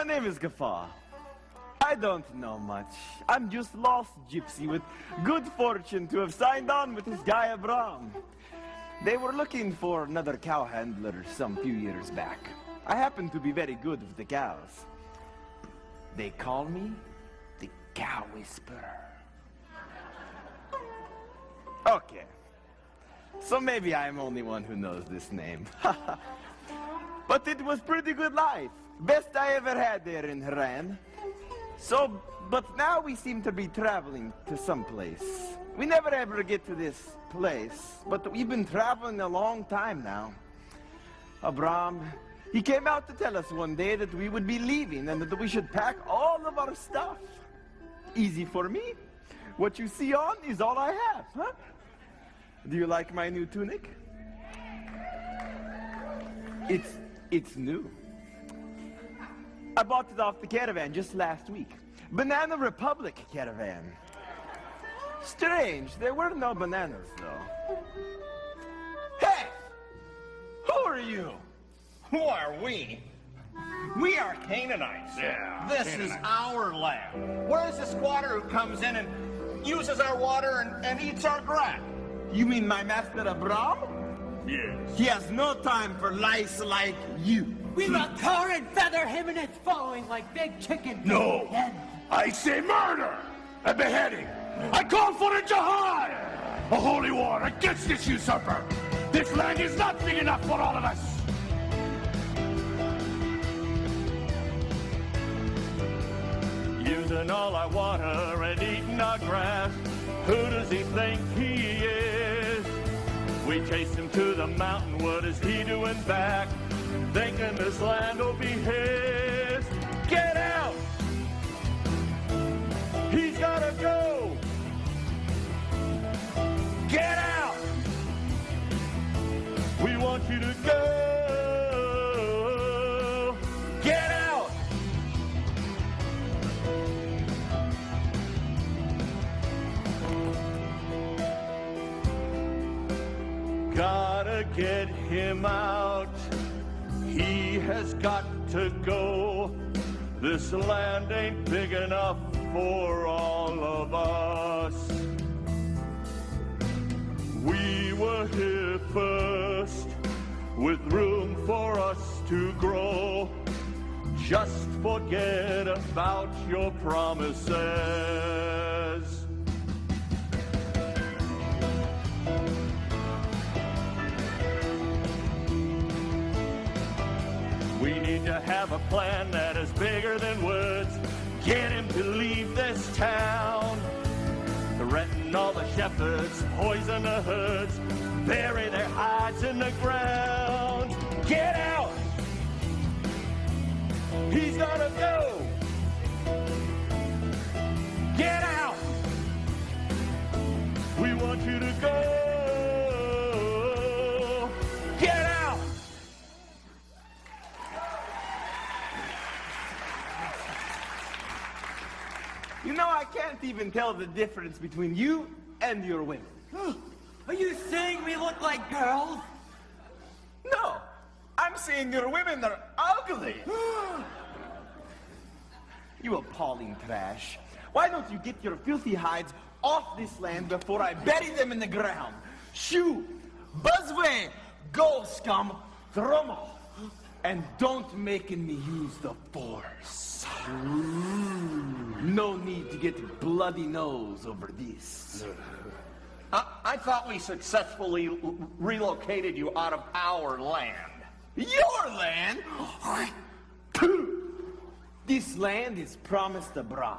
My name is Gafar. I don't know much. I'm just lost gypsy with good fortune to have signed on with this guy Abram. They were looking for another cow handler some few years back. I happen to be very good with the cows. They call me the Cow Whisperer. Okay. So maybe I'm only one who knows this name. But it was pretty good life. Best I ever had there in Haran. But now we seem to be traveling to some place. We never ever get to this place, but we've been traveling a long time now. Abram, he came out to tell us one day that we would be leaving and that we should pack all of our stuff. Easy for me. What you see on is all I have, huh? Do you like my new tunic? It's new. I bought it off the caravan just last week. Banana Republic caravan. Strange, there were no bananas, though. Hey! Who are you? Who are we? We are Canaanites. Yeah, This is our land. Where's the squatter who comes in and uses our water and eats our grass? You mean my master Abram? Yes. He has no time for lice like you. We will tar and feather him and its following like big chicken. No. I say murder. A beheading. I call for a jihad. A holy war against this usurper. This land is not big enough for all of us. Using all our water and eating our grass. Who does he think he is? We chased him to the mountain. What is he doing back? Thinking this land will be his. Get out! He's gotta go! Get out! We want you to go! Get out! Gotta get him out. He has got to go. This land ain't big enough for all of us. We were here first, with room for us to grow. Just forget about your promises. We need to have a plan that is bigger than words. Get him to leave this town. Threaten all the shepherds, poison the herds, bury their hides in the ground. Get out! He's gotta go! Get out! We want you to go! Get out! You know, I can't even tell the difference between you and your women. Are you saying we look like girls? No, I'm saying your women are ugly. You appalling trash. Why don't you get your filthy hides off this land before I bury them in the ground? Shoo! Buzzway! Go, scum! Throw 'em off. And don't make me use the force. No need to get bloody nose over this. I thought we successfully relocated you out of our land. Your land? This land is promised Abram.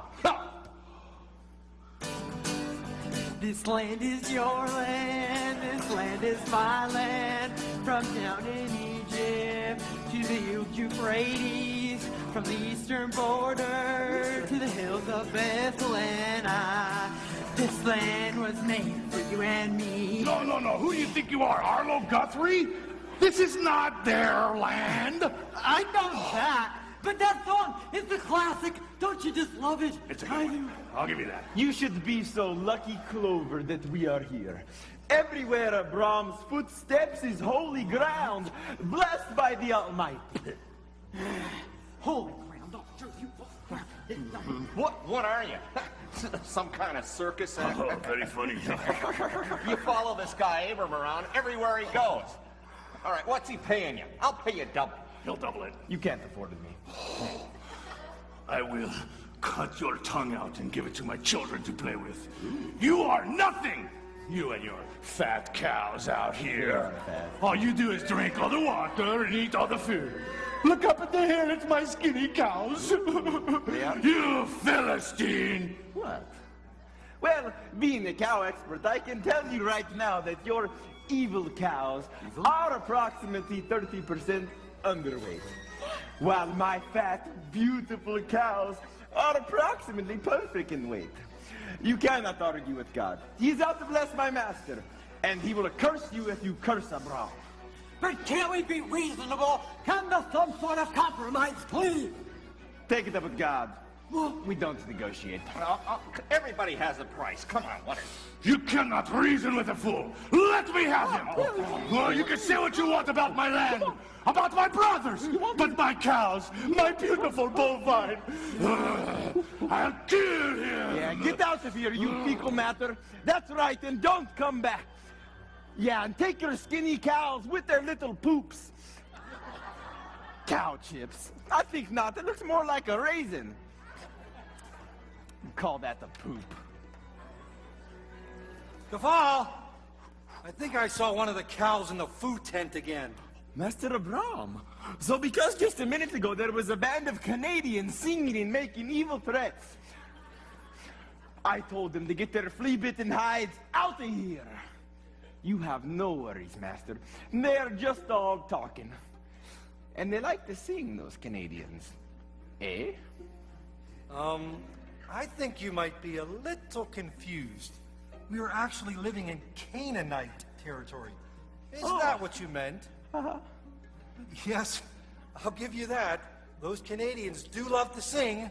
This land is your land, this land is my land. From down in Egypt to the Euphrates, from the eastern border to the hills of Bethlehem. This land was made for you and me. No. Who do you think you are, Arlo Guthrie? This is not their land. I know that, but that song is the classic. Don't you just love it? It's a good one. I'll give you that. You should be so lucky, Clover, that we are here. Everywhere Abram's footsteps is holy ground, blessed by the Almighty. Holy ground, What are you? Some kind of circus act? Oh, very funny. You follow this guy Abram around everywhere he goes. All right, what's he paying you? I'll pay you double. He'll double it. You can't afford me. I will cut your tongue out and give it to my children to play with. You are nothing! You and your fat cows out here. All you do is drink all the water and eat all the food. Look up at the hill, it's my skinny cows. You Philistine! What? Well, being a cow expert, I can tell you right now that your evil cows are approximately 30% underweight, while my fat, beautiful cows are approximately perfect in weight. You cannot argue with God. He's out to bless my master, and he will curse you if you curse Abraham. But can't we be reasonable? Come to some sort of compromise, please. Take it up with God. We don't negotiate. Everybody has a price. Come on, what is it? You cannot reason with a fool. Let me have him. Well, you can say what you want about my land, about my brothers, but my cows, my beautiful bovine, I'll kill him. Yeah, get out of here, you fecal matter. That's right, and don't come back. Yeah, and take your skinny cows with their little poops. Cow chips. I think not. It looks more like a raisin. Call that the poop. Gafal, I think I saw one of the cows in the food tent again. Master Abram. So because just a minute ago there was a band of Canadians singing and making evil threats, I told them to get their flea-bitten hides out of here. You have no worries, Master. They're just all talking. And they like to sing, those Canadians. Eh? I think you might be a little confused. We were actually living in Canaanite territory. Isn't that what you meant? Yes, I'll give you that. Those Canadians do love to sing.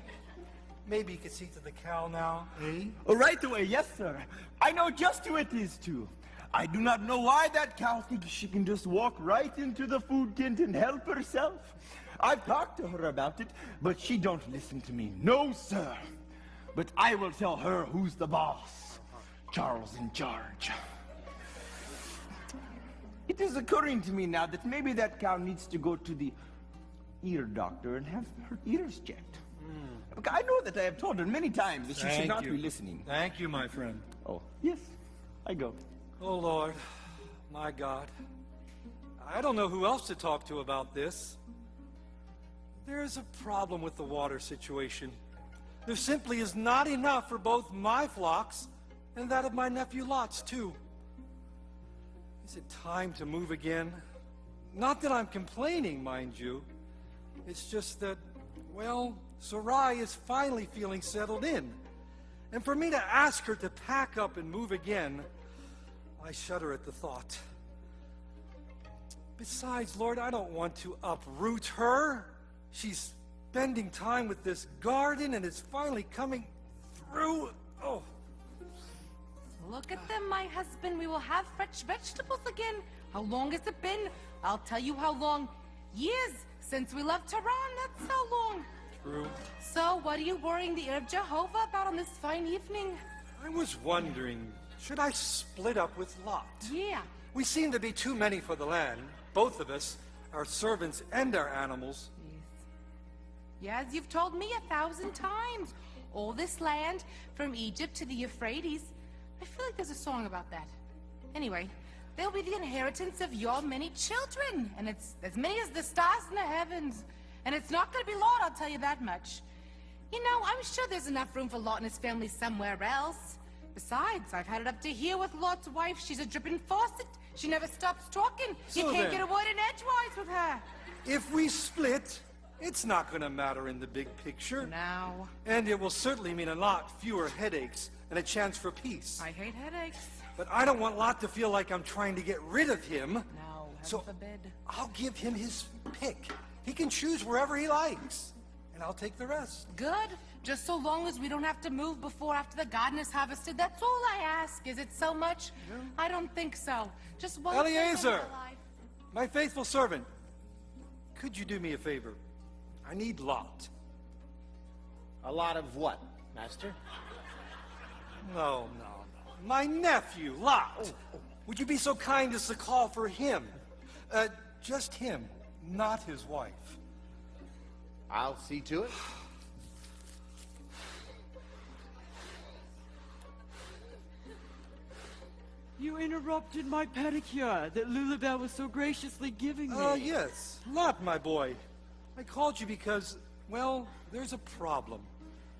Maybe you could see to the cow now, eh? Right away, yes, sir. I know just who it is, too. I do not know why that cow thinks she can just walk right into the food tent and help herself. I've talked to her about it, but she don't listen to me. No, sir. But I will tell her who's the boss. Charles in charge. It is occurring to me now that maybe that cow needs to go to the ear doctor and have her ears checked. I know that I have told her many times that she should not be listening. Thank you, my friend. Oh, yes, I go. Oh, Lord, my God. I don't know who else to talk to about this. There's a problem with the water situation. There simply is not enough for both my flocks and that of my nephew Lot's, too. Is it time to move again? Not that I'm complaining, mind you. It's just that, well, Sarai is finally feeling settled in. And for me to ask her to pack up and move again, I shudder at the thought. Besides, Lord, I don't want to uproot her. She's spending time with this garden and it's finally coming through. Oh. Look at them, my husband. We will have fresh vegetables again. How long has it been? I'll tell you how long. Years since we left Tehran. That's how long. True. So, what are you worrying the ear of Jehovah about on this fine evening? I was wondering, should I split up with Lot? Yeah. We seem to be too many for the land, both of us, our servants and our animals. Yes, you've told me 1,000 times. All this land, from Egypt to the Euphrates. I feel like there's a song about that. Anyway, they'll be the inheritance of your many children. And it's as many as the stars in the heavens. And it's not going to be Lot, I'll tell you that much. You know, I'm sure there's enough room for Lot and his family somewhere else. Besides, I've had it up to here with Lot's wife. She's a dripping faucet. She never stops talking. So you can't then, get a word in edgewise with her. if we split, it's not going to matter in the big picture. No. And it will certainly mean a lot fewer headaches and a chance for peace. I hate headaches. But I don't want Lot to feel like I'm trying to get rid of him. No, heaven So forbid. I'll give him his pick. He can choose wherever he likes. And I'll take the rest. Good. Just so long as we don't have to move before after the garden is harvested. That's all I ask. Is it so much? I don't think so. Just one thing in Eliezer! my life. My faithful servant, could you do me a favor? I need Lot. A lot of what, Master? No. My nephew, Lot. Would you be so kind as to call for him? Just him, not his wife. I'll see to it. You interrupted my pedicure that Lulabelle was so graciously giving me. Yes. Lot, my boy. I called you because, well, there's a problem.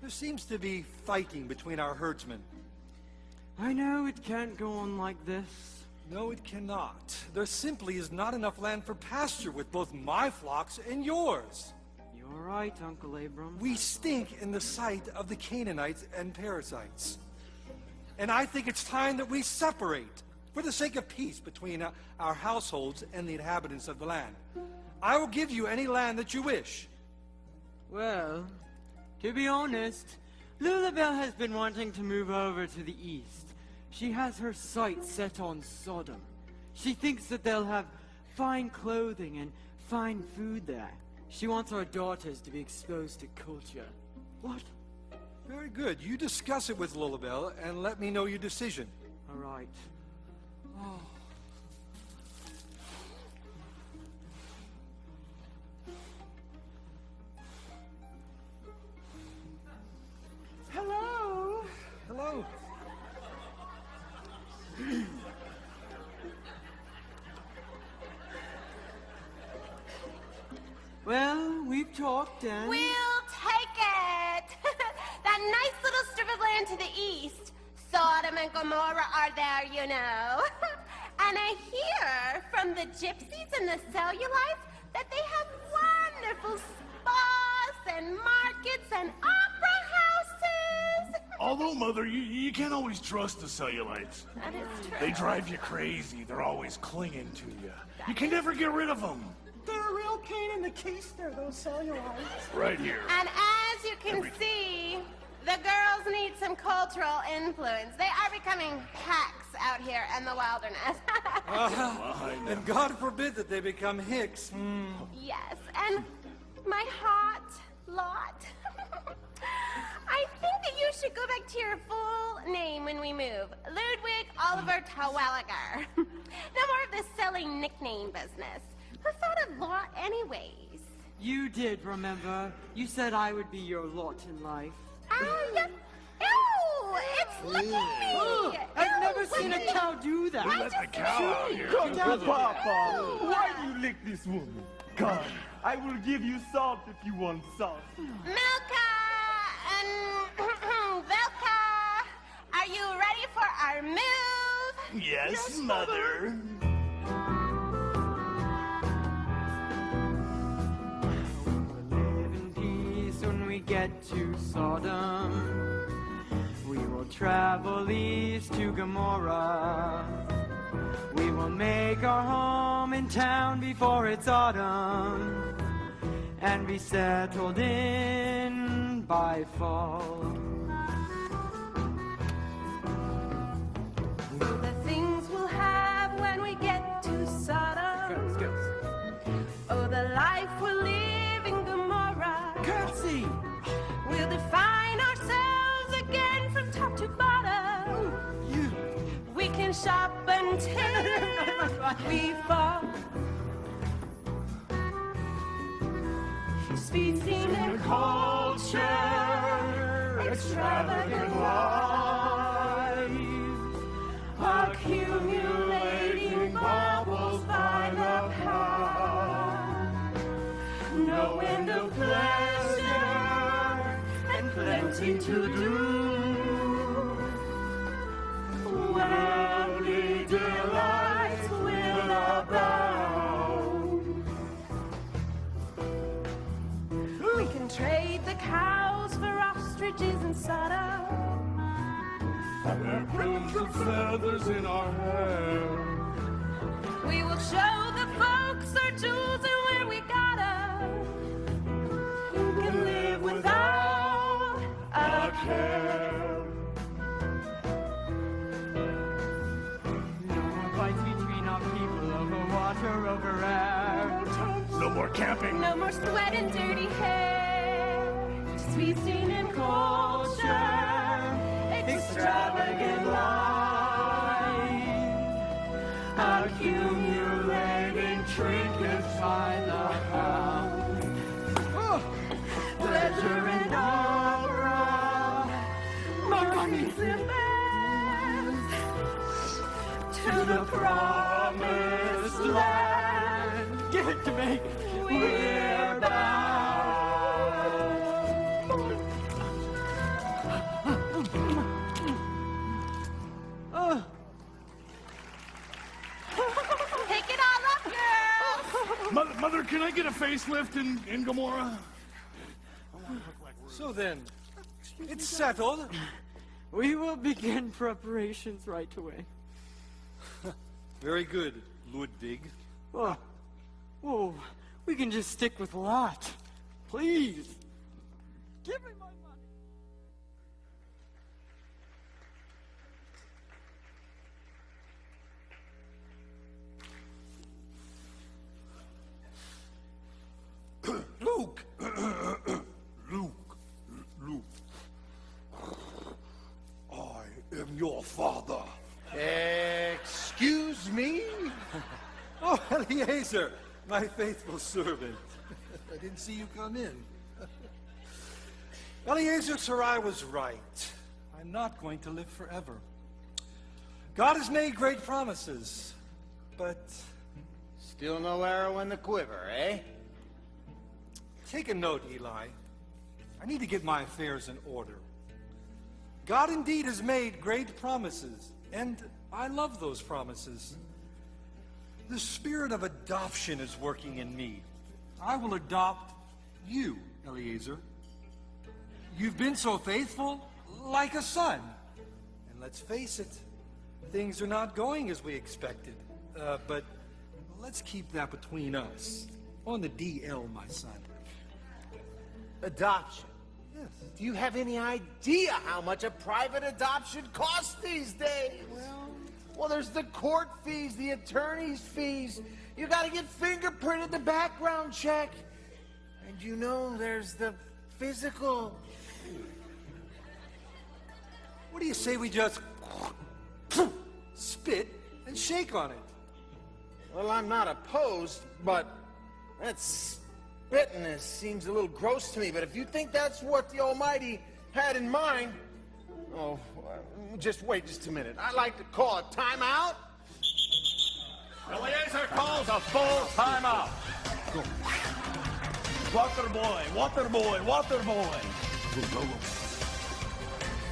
There seems to be fighting between our herdsmen. I know it can't go on like this. No, it cannot. There simply is not enough land for pasture with both my flocks and yours. You're right, Uncle Abram. We stink in the sight of the Canaanites and Perizzites. And I think it's time that we separate for the sake of peace between our households and the inhabitants of the land. I will give you any land that you wish. Well, to be honest, Lulabelle has been wanting to move over to the east. She has her sights set on Sodom. She thinks that they'll have fine clothing and fine food there. She wants our daughters to be exposed to culture. What? Very good. You discuss it with Lulabelle and let me know your decision. All right. Oh. Hello. Hello. Well, we've talked and... We'll take it. That nice little strip of land to the east. Sodom and Gomorrah are there, you know. And I hear from the gypsies and the cellulites that they have wonderful spas and markets and opera houses. Although, Mother, you can't always trust the cellulites. That is true. They drive you crazy. They're always clinging to you. You can never get rid of them. They're a real pain in the keister, those cellulites. Right here. And as you can see, the girls need some cultural influence. They are becoming hacks out here in the wilderness. And God forbid that they become hicks. Yes, and my hot Lot. I think that you should go back to your full name when we move. Ludwig Oliver Terwilliger. No more of this silly nickname business. Who thought of Lot anyways? You did, remember? You said I would be your lot in life. Oh, yes. Ew! It's licking me! I've never seen a cow do that. Let the cow out here. Come to Papa. Why do you lick this woman? Come, I will give you salt if you want salt. Milka and Velka, are you ready for our move? Yes, Mother. Live in peace when we get to Sodom. We will travel east to Gomorrah. We will make our home in town before it's autumn, and be settled in by fall. The things we'll have when we get to Sodom. Oh, the life we'll live in Gomorrah. Curtsy! We'll define ourselves again from top to bottom. We can shop until we fall. She's feasting in culture, extravagant lives, accumulating baubles by the pound. No end of pleasure and plenty to do. Worldly delights will abound. We can trade the cows for ostriches and Sodom. And plumes of feathers in our hair. We will show the folks our jewels and where we got 'em. We can live without a care. No more fights between our people over water, over air. No more camping. No more sweat and dirty hair. feasting and culture, extravagant life, accumulating trinkets by the pound, pleasure and opera, monkeys and bands, to the promised land. Give it to me. We're bound. Pick it all up, girls! Mother, can I get a facelift in Gomorrah? So then, it's settled. We will begin preparations right away. Very good, Ludwig. Oh, we can just stick with Lot. Please, give me my money. Luke! Luke. I am your father. Excuse me? Oh, Eliezer, my faithful servant. I didn't see you come in. Eliezer, Sarai was right. I'm not going to live forever. God has made great promises, but Still no arrow in the quiver, eh? take a note, Eli. I need to get my affairs in order. God indeed has made great promises, and I love those promises. The spirit of adoption is working in me. I will adopt you, Eliezer. You've been so faithful, like a son. And let's face it, things are not going as we expected. But let's keep that between us. On the DL, my son. Adoption. Yes. Do you have any idea how much a private adoption costs these days? Well, there's the court fees, the attorney's fees. You gotta get fingerprinted, the background check. And you know, there's the physical. What do you say we just spit and shake on it? Well, I'm not opposed, but that spittiness seems a little gross to me. But if you think that's what the Almighty had in mind, just wait just a minute. I'd like to call a timeout. Eliezer calls a full timeout. Water boy.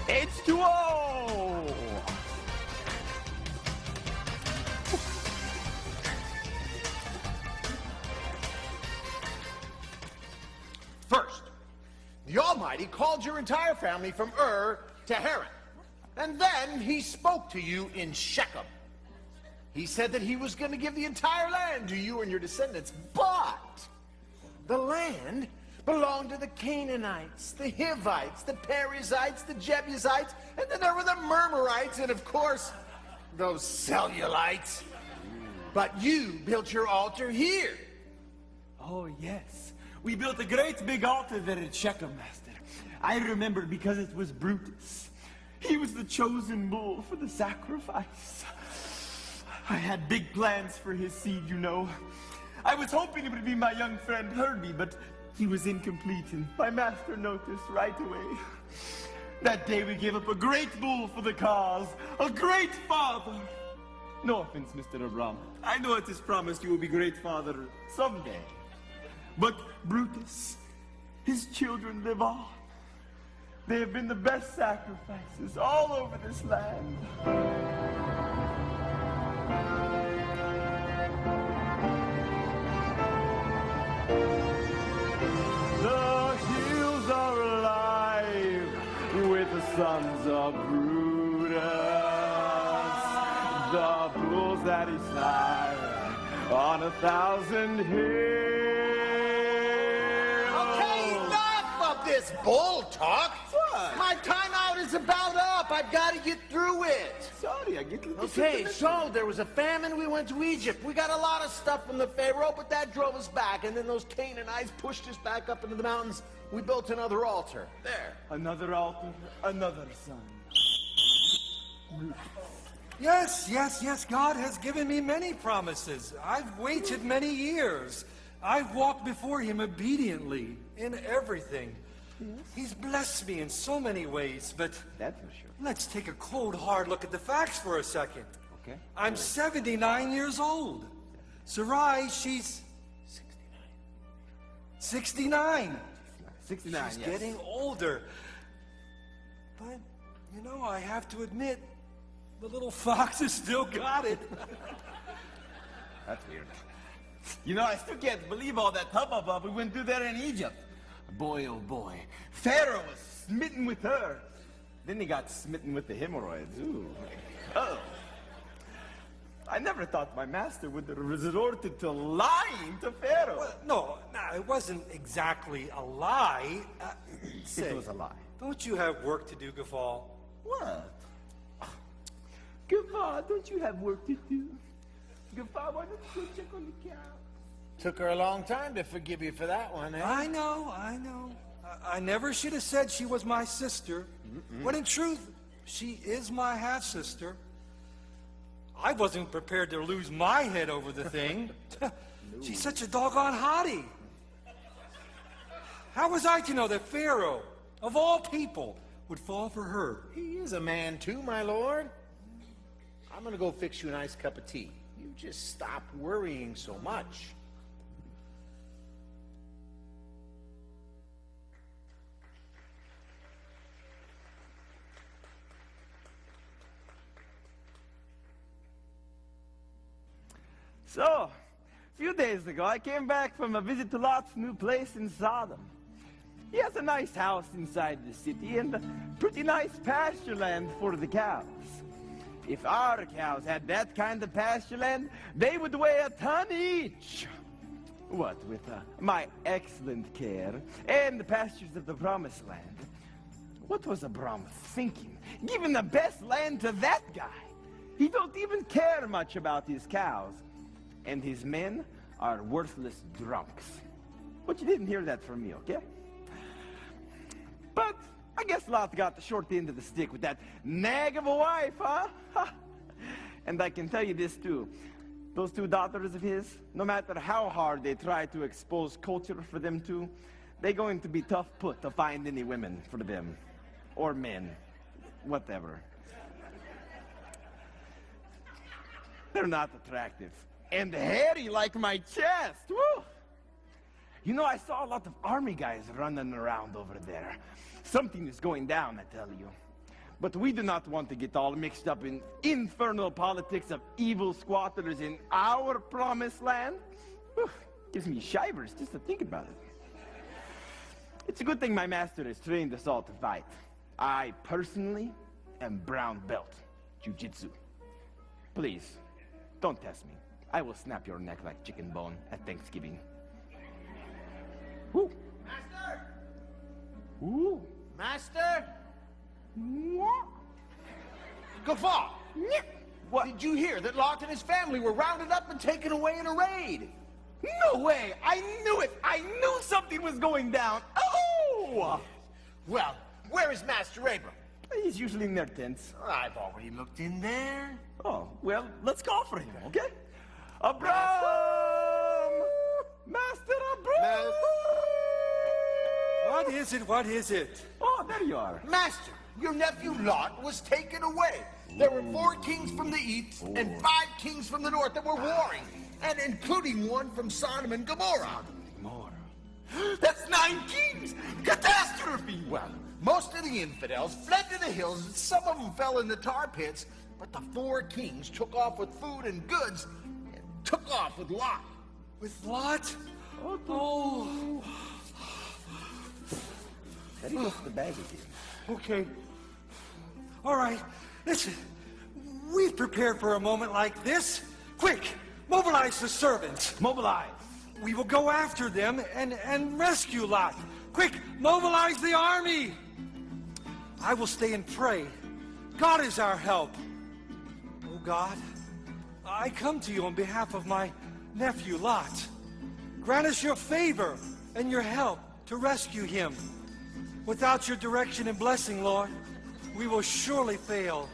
H2O! First, the Almighty called your entire family from Ur to Haran. And then he spoke to you in Shechem. He said that he was going to give the entire land to you and your descendants. But the land belonged to the Canaanites, the Hivites, the Perizzites, the Jebusites, and then there were the Murmurites, and of course, those Cellulites. But you built your altar here. Oh, yes. We built a great big altar there at Shechem, Master. I remember because it was Brutus. He was the chosen bull for the sacrifice. I had big plans for his seed, you know. I was hoping it would be my young friend Herbie, but he was incomplete, and my master noticed right away. That day we gave up a great bull for the cause, a great father. No offense, Mr. Abram. I know it is promised you will be great father someday. But Brutus, his children live on. They have been the best sacrifices all over this land. The hills are alive with the sons of Brutus. The bulls that he slaughtered on 1,000 hills. Okay, enough of this bull talk. What? My timeout is about up. I've got to get through it. Sorry, I get Okay, so there was a famine. We went to Egypt. We got a lot of stuff from the Pharaoh, but that drove us back. And then those Canaanites pushed us back up into the mountains. We built another altar. There. Another altar, another son. Yes, yes, yes, God has given me many promises. I've waited many years. I've walked before him obediently in everything. He's blessed me in so many ways, but That's for sure. let's take a cold, hard look at the facts for a second. Okay. I'm 79 years old. Sarai, she's 69. 69, She's yes. getting older. But, you know, I have to admit, the little fox has still got it. That's weird. You know, I still can't believe all that hubbub we went through there in Egypt. Boy, oh boy. Pharaoh was smitten with her. Then he got smitten with the hemorrhoids. Ooh. Oh. I never thought my master would have resorted to lying to Pharaoh. Well, no, it wasn't exactly a lie. Say, It was a lie. don't you have work to do, Gafal? What? Gafar, don't you have work to do? Gafar, why don't you go check on the cow? Took her a long time to forgive you for that one, eh? I know. I never should have said she was my sister. When in truth, she is my half-sister. I wasn't prepared to lose my head over the thing. She's such a doggone hottie. How was I to know that Pharaoh, of all people, would fall for her? He is a man too, my lord. I'm gonna go fix you a nice cup of tea. You just stop worrying so much. So, a few days ago, I came back from a visit to Lot's new place in Sodom. He has a nice house inside the city and a pretty nice pasture land for the cows. If our cows had that kind of pasture land, they would weigh a ton each. What with my excellent care and the pastures of the promised land, what was Abram thinking, giving the best land to that guy? He don't even care much about his cows. And his men are worthless drunks. But you didn't hear that from me, okay? But I guess Lot got the short end of the stick with that nag of a wife, huh? And I can tell you this too. Those two daughters of his, no matter how hard they try to expose culture for them two, they're going to be tough put to find any women for them. Or men. Whatever. They're not attractive. And hairy like my chest. Woo! You know, I saw a lot of army guys running around over there. Something is going down, I tell you. But we do not want to get all mixed up in infernal politics of evil squatters in our promised land. Whew, gives me shivers just to think about it. It's a good thing my master has trained us all to fight. I personally am brown belt, jiu-jitsu. Please, don't test me. I will snap your neck like chicken bone at Thanksgiving. Woo. Master! Ooh. Master! What? Gafal! What? Did you hear that Lot and his family were rounded up and taken away in a raid? No way! I knew it! I knew something was going down! Oh! Well, where is Master Abram? He's usually in their tents. I've already looked in there. Oh, well, let's call for him, okay? Abram! Master Abram! What is it? What is it? Oh, there you are. Master, your nephew Lot was taken away. There were 4 kings from the east and 5 kings from the north that were warring, and including one from Sodom and Gomorrah. That's 9 kings! Catastrophe! Well, most of the infidels fled to the hills, and some of them fell in the tar pits, but the 4 kings took off with food and goods and took off with Lot. With Lot? Oh. That he goes to the bag again. Okay. All right. Listen, we've prepared for a moment like this. Quick, mobilize the servants. Mobilize. We will go after them and rescue Lot. Quick, mobilize the army. I will stay and pray. God is our help. Oh God, I come to you on behalf of my nephew Lot. Grant us your favor and your help to rescue him. Without your direction and blessing, Lord, we will surely fail.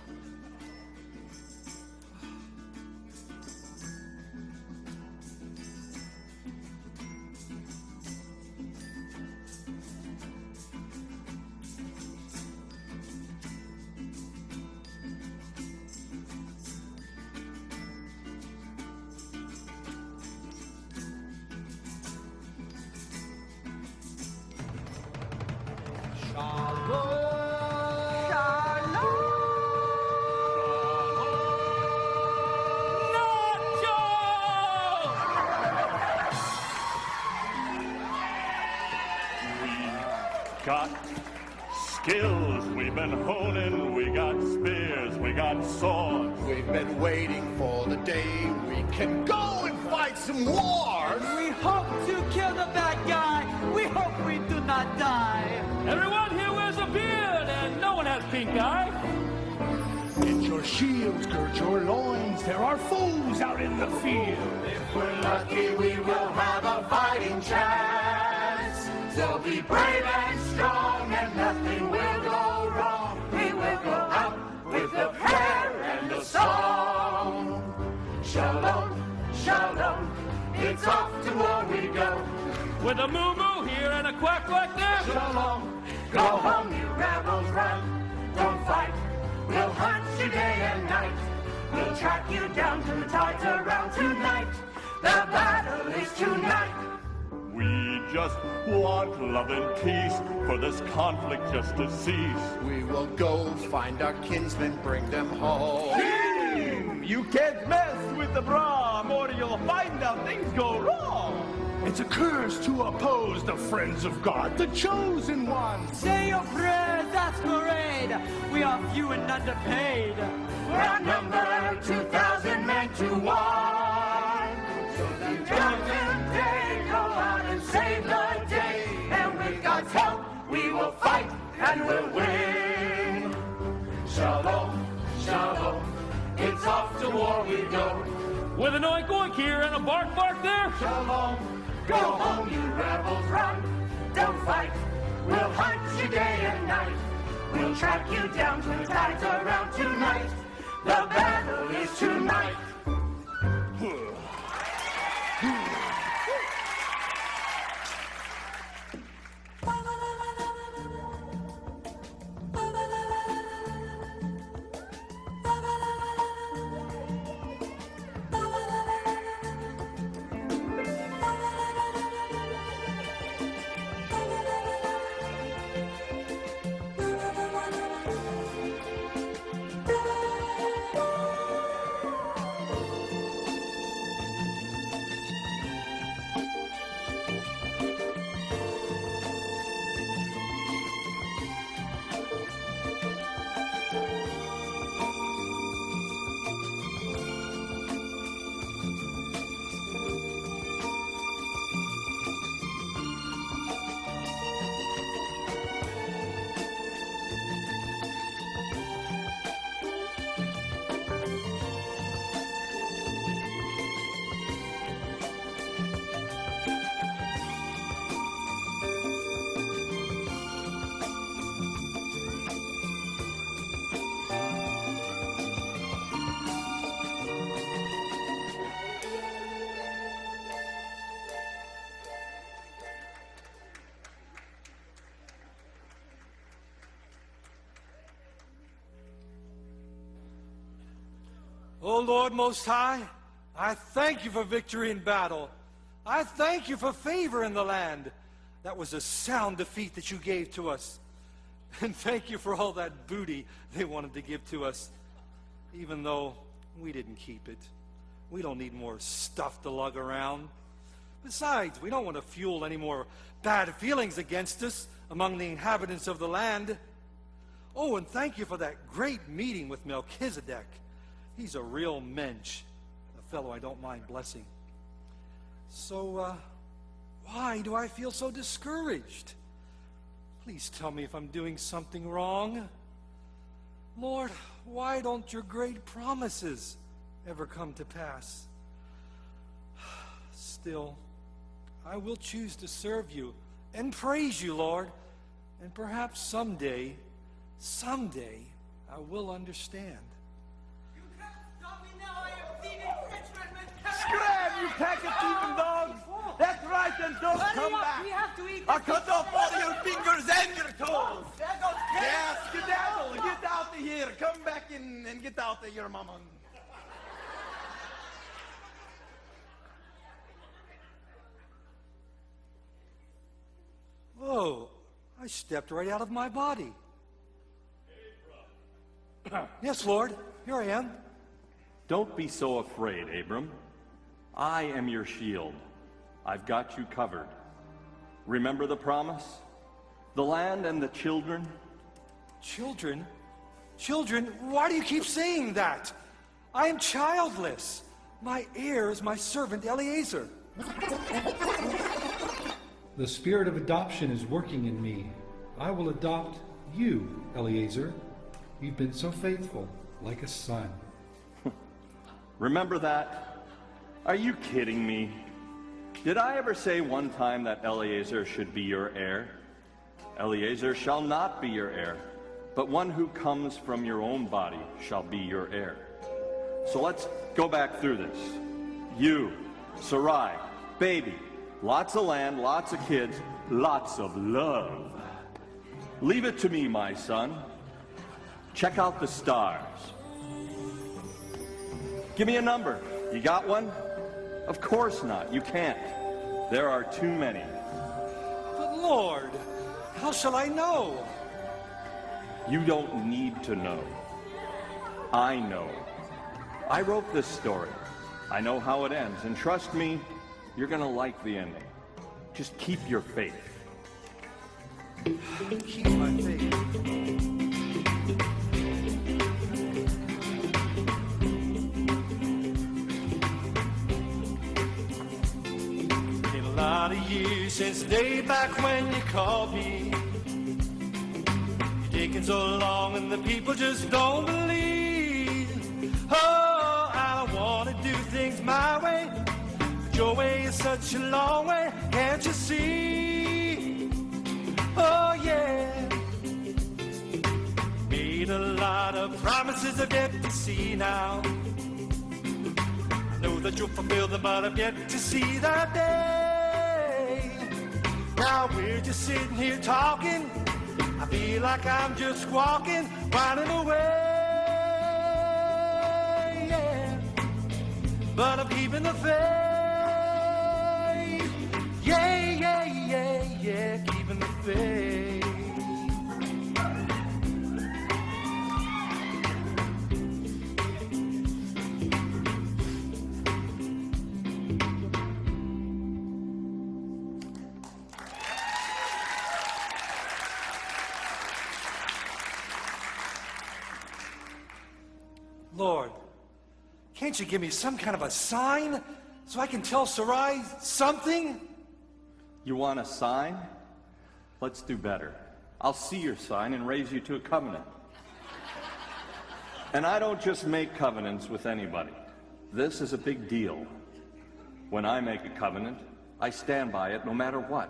Got skills we've been honing, we got spears, we got swords. We've been waiting for the day we can go and fight some wars. We hope to kill the bad guy. We hope we do not die. Everyone here wears a beard and no one has pink eye. Get your shields, gird your loins. There are foes out in the field. If we're lucky, we will have a fighting chance. So be brave and strong, and nothing will go wrong. We will go out with a prayer and a song. Shalom, shalom, it's off to war we go. With a moo-moo here and a quack-quack there. Shalom, go home, you rebels, run. Don't fight, we'll hunt you day and night. We'll track you down to the tides around tonight. The battle is tonight. We just want love and peace for this conflict just to cease. We will go find our kinsmen, bring them home. You can't mess with the Brahm, or you'll find out things go wrong. It's a curse to oppose the friends of God, the chosen ones. Say your prayers, masquerade. We are few and underpaid. We're outnumbered 2,000 men to 1. So the judgment day, go out and save the day. And with God's help, we will fight and we'll win. Shalom, shalom, it's off to war we go. With an oink oink here and a bark bark there. Shalom, go home, you rebels, run. Don't fight, we'll hunt you day and night. We'll track you down to the tides around tonight. The battle is tonight. O Lord Most High, I thank you for victory in battle. I thank you for favor in the land. That was a sound defeat that you gave to us. And thank you for all that booty they wanted to give to us, even though we didn't keep it. We don't need more stuff to lug around. Besides, we don't want to fuel any more bad feelings against us among the inhabitants of the land. Oh, and thank you for that great meeting with Melchizedek. He's a real mensch, a fellow I don't mind blessing. So, why do I feel so discouraged? Please tell me if I'm doing something wrong. Lord, why don't your great promises ever come to pass? Still, I will choose to serve you and praise you, Lord, and perhaps someday, I will understand. You can't stop me now. I am thieving Frenchman. Scram, you pack of thieving dogs! That's right, and don't come back! We have to eat. I'll cut off all your fingers and your toes! Yeah, skedaddle! Get out of here! Come back in and get out of your mama. Whoa, I stepped right out of my body. Yes, Lord, here I am. Don't be so afraid, Abram. I am your shield. I've got you covered. Remember the promise? The land and the children? Children? Children? Why do you keep saying that? I am childless. My heir is my servant Eliezer. The spirit of adoption is working in me. I will adopt you, Eliezer. You've been so faithful, like a son. Remember that? Are you kidding me? Did I ever say one time that Eliezer should be your heir? Eliezer shall not be your heir, but one who comes from your own body shall be your heir. So let's go back through this. You, Sarai, baby, lots of land, lots of kids, lots of love. Leave it to me, my son. Check out the stars. Give me a number. You got one? Of course not. You can't. There are too many. But Lord, how shall I know? You don't need to know. I know. I wrote this story. I know how it ends. And trust me, you're going to like the ending. Just keep your faith. Keep my faith. Been a lot of years since the day back when you called me. You're taking so long and the people just don't believe. Oh, I want to do things my way. But your way is such a long way, can't you see? Oh, yeah. Made a lot of promises I've yet to see now. I know that you'll fulfill them, but I've yet to see that day. Now we're just sitting here talking. I feel like I'm just walking, winding away. Yeah. But I'm keeping the faith. Yeah, yeah, yeah, yeah, keeping the faith. Lord, can't you give me some kind of a sign so I can tell Sarai something? You want a sign? Let's do better. I'll see your sign and raise you to a covenant. And I don't just make covenants with anybody. This is a big deal. When I make a covenant, I stand by it no matter what.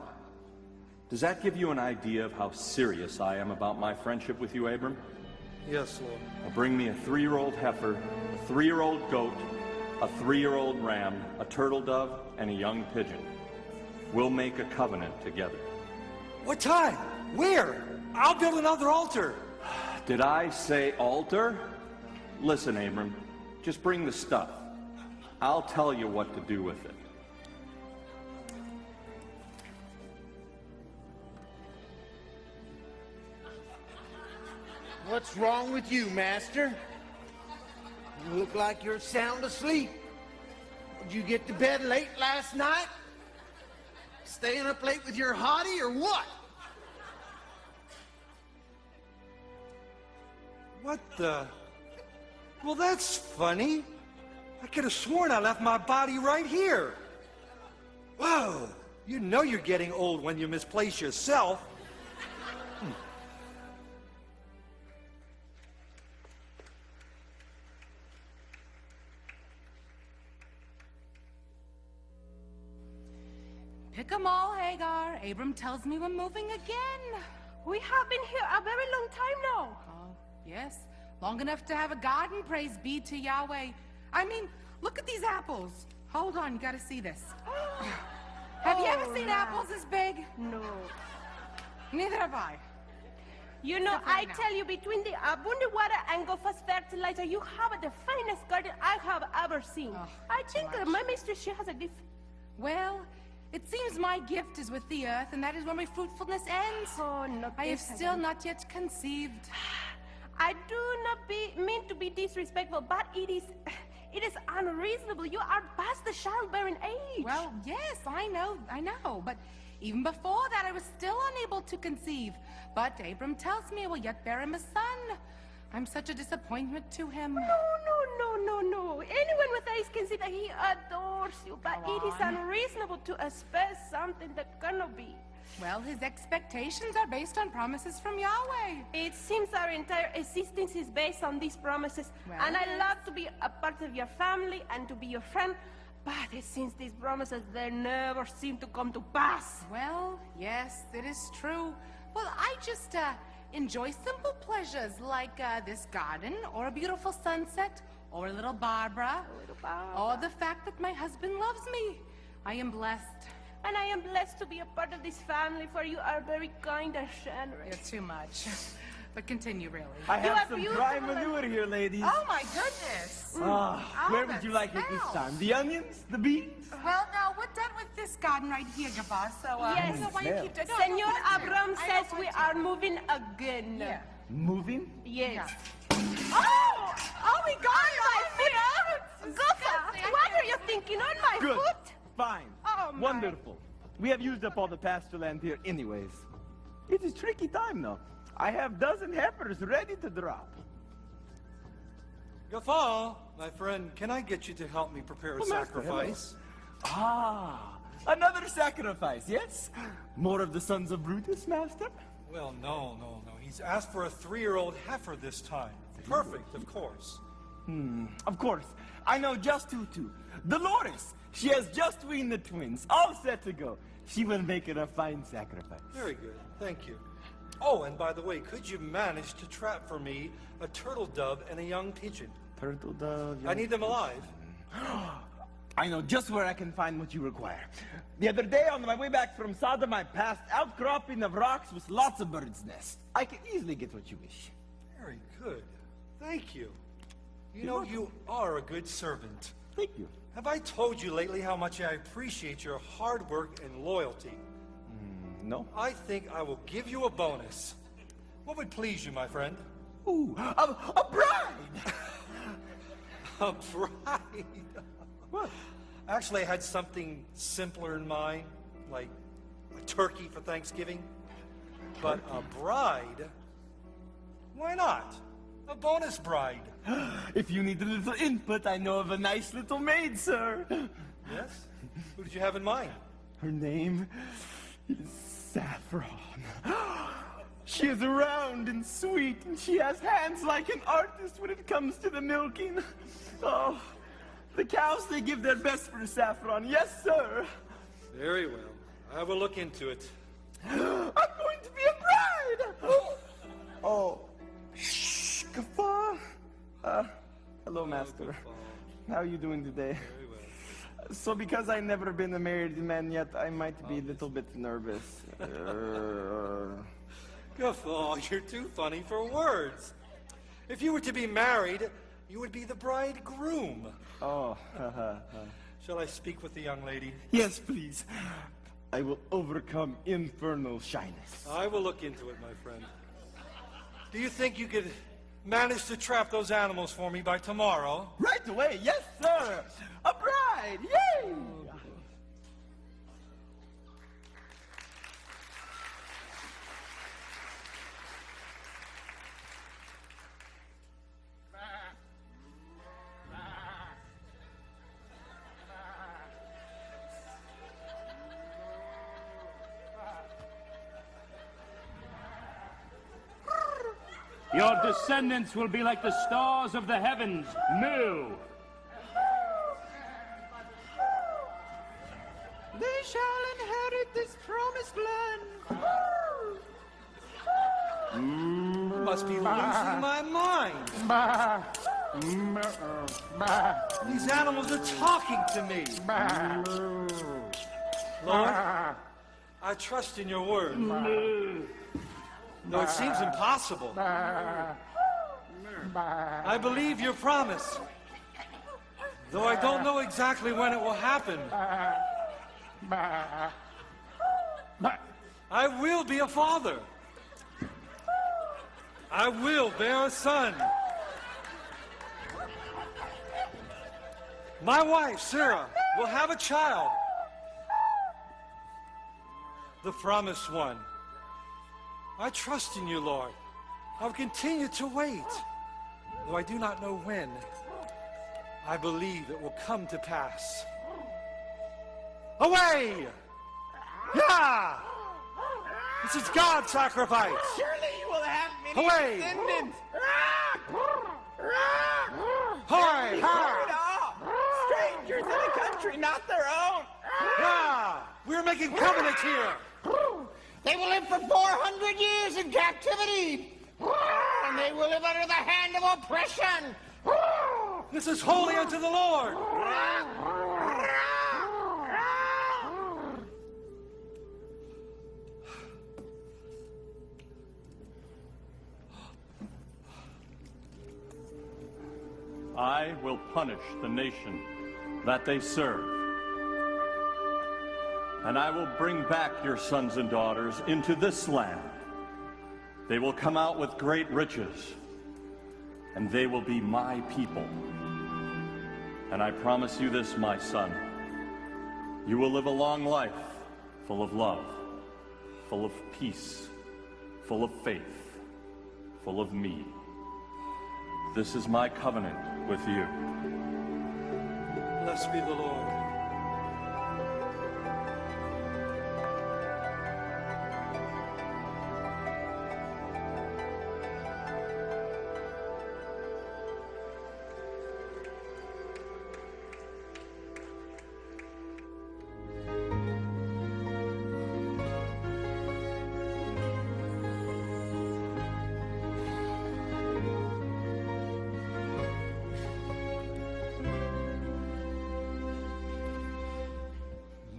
Does that give you an idea of how serious I am about my friendship with you, Abram? Yes, Lord. Now bring me a 3-year-old heifer, a 3-year-old goat, a 3-year-old ram, a turtle dove, and a young pigeon. We'll make a covenant together. What time? Where? I'll build another altar. Did I say altar? Listen, Abram, just bring the stuff. I'll tell you what to do with it. What's wrong with you, Master? You look like you're sound asleep. Did you get to bed late last night? Staying up late with your hottie or what? What the? Well, that's funny. I could have sworn I left my body right here. Whoa, you know you're getting old when you misplace yourself. Take 'em all, Hagar. Abram tells me we're moving again. We have been here a very long time now. Oh, yes. Long enough to have a garden, praise be to Yahweh. I mean, look at these apples. Hold on, you gotta see this. Have you ever seen apples this big? No. Neither have I. You know, Except for I now. tell you, between the abundant water and Gofa's fertilizer, you have the finest garden I have ever seen. Oh, I think much. my mistress, she has a gift. Well, it seems my gift is with the earth, and that is where my fruitfulness ends. Oh, not I have this still again. not yet conceived. I do not mean to be disrespectful, but it is unreasonable. You are past the childbearing age. Well, yes, I know. But even before that, I was still unable to conceive. But Abram tells me I will yet bear him a son. I'm such a disappointment to him. No. Anyone with eyes can see that he adores you, but Go it is on. unreasonable to expect something that cannot be. Well, his expectations are based on promises from Yahweh. It seems our entire existence is based on these promises, Well, and I yes. love to be a part of your family and to be your friend, but it seems these promises, they never seem to come to pass. Well, yes, it is true. Well, I just enjoy simple pleasures like this garden, or a beautiful sunset, or a little Barbara, or the fact that my husband loves me. I am blessed. And I am blessed to be a part of this family, for you are very kind and generous. You're too much. But continue, really. I You have are some dry beautiful. manure here, ladies. Oh, my goodness. Where would you like it this smells. time? The onions? The beans? Well, no, we're done with this garden right here, Gaba, so I Yes. don't know why you keep doing Senor Abram says we are moving again. Yeah. Moving? Yes. Oh! Oh, we got My foot! Gofa, what are you thinking on my Good. foot? Fine. Oh, my. Wonderful. We have used up all the pasture land here anyways. It is tricky time though. I have dozen heifers ready to drop. Gafa, my friend, can I get you to help me prepare a Oh, Master, sacrifice? Another sacrifice, yes? More of the sons of Brutus, Master? Well, no. He's asked for a 3-year-old heifer this time. Perfect, of course. Of course. I know just who to. Dolores. She has just weaned the twins, all set to go. She will make it a fine sacrifice. Very good, thank you. Oh, and by the way, could you manage to trap for me a turtle dove and a young pigeon? Turtle dove. I need them alive. I know just where I can find what you require. The other day on my way back from Sodom, I passed outcropping of rocks with lots of birds' nests. I can easily get what you wish. Very good, thank you. You know, you are a good servant. Thank you. Have I told you lately how much I appreciate your hard work and loyalty? No? I think I will give you a bonus. What would please you, my friend? Ooh, a bride! A bride? What? Actually, I had something simpler in mind, like a turkey for Thanksgiving. But a bride? Why not? A bonus bride. If you need a little input, I know of a nice little maid, sir. Yes? Who did you have in mind? Her name is Saffron. She is round and sweet, and she has hands like an artist when it comes to the milking. Oh, the cows, they give their best for Saffron. Yes, sir. Very well. I will look into it. I'm going to be a bride. Oh, shh, Gafa. Hello, Master. How are you doing today? Very well. So because I've never been a married man yet, I might be a little bit nervous. Guffaw, you're too funny for words. If you were to be married, you would be the bridegroom. Oh, Shall I speak with the young lady? yes, please. I will overcome infernal shyness. I will look into it, my friend. Do you think you could manage to trap those animals for me by tomorrow? Right away, yes, sir. A bride, yay! Your descendants will be like the stars of the heavens. Moo! They shall inherit must be losing my mind. These animals are talking to me. Lord, I trust in your word. Though it seems impossible. I believe your promise. Though I don't know exactly when it will happen. I will be a father. I will bear a son. My wife, Sarah, will have a child. The promised one. I trust in you, Lord. I'll continue to wait. Though I do not know when, I believe it will come to pass. Away! Yeah! This is God's sacrifice. Surely you will have many Away! descendants. Hurry! Heard all. Strangers in a country not their own. Yeah! We're making covenants here. They will live for 400 years in captivity. And they will live under the hand of oppression. This is holy unto the Lord. I will punish the nation that they serve. And I will bring back your sons and daughters into this land. They will come out with great riches, and they will be my people. And I promise you this, my son. You will live a long life, full of love, full of peace, full of faith, full of me. This is my covenant with you. Blessed be the Lord.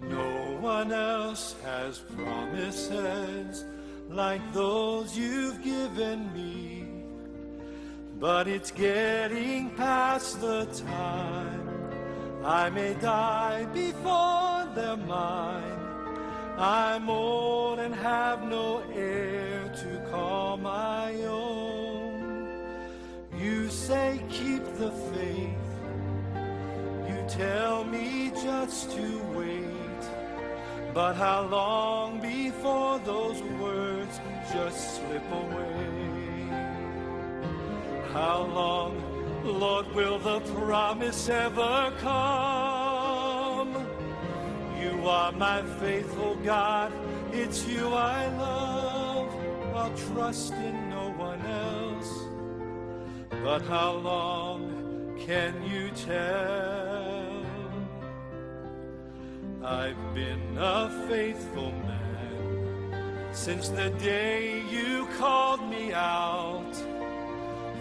No one else has promises like those you've given me, but it's getting past the time I may die before they're mine. I'm old and have no heir to call my own. You say keep the faith, you tell me just to wait. But how long before those words just slip away? How long, Lord, will the promise ever come? You are my faithful God, it's you I love. I'll trust in no one else. But how long can you tell? I've been a faithful man since the day you called me out.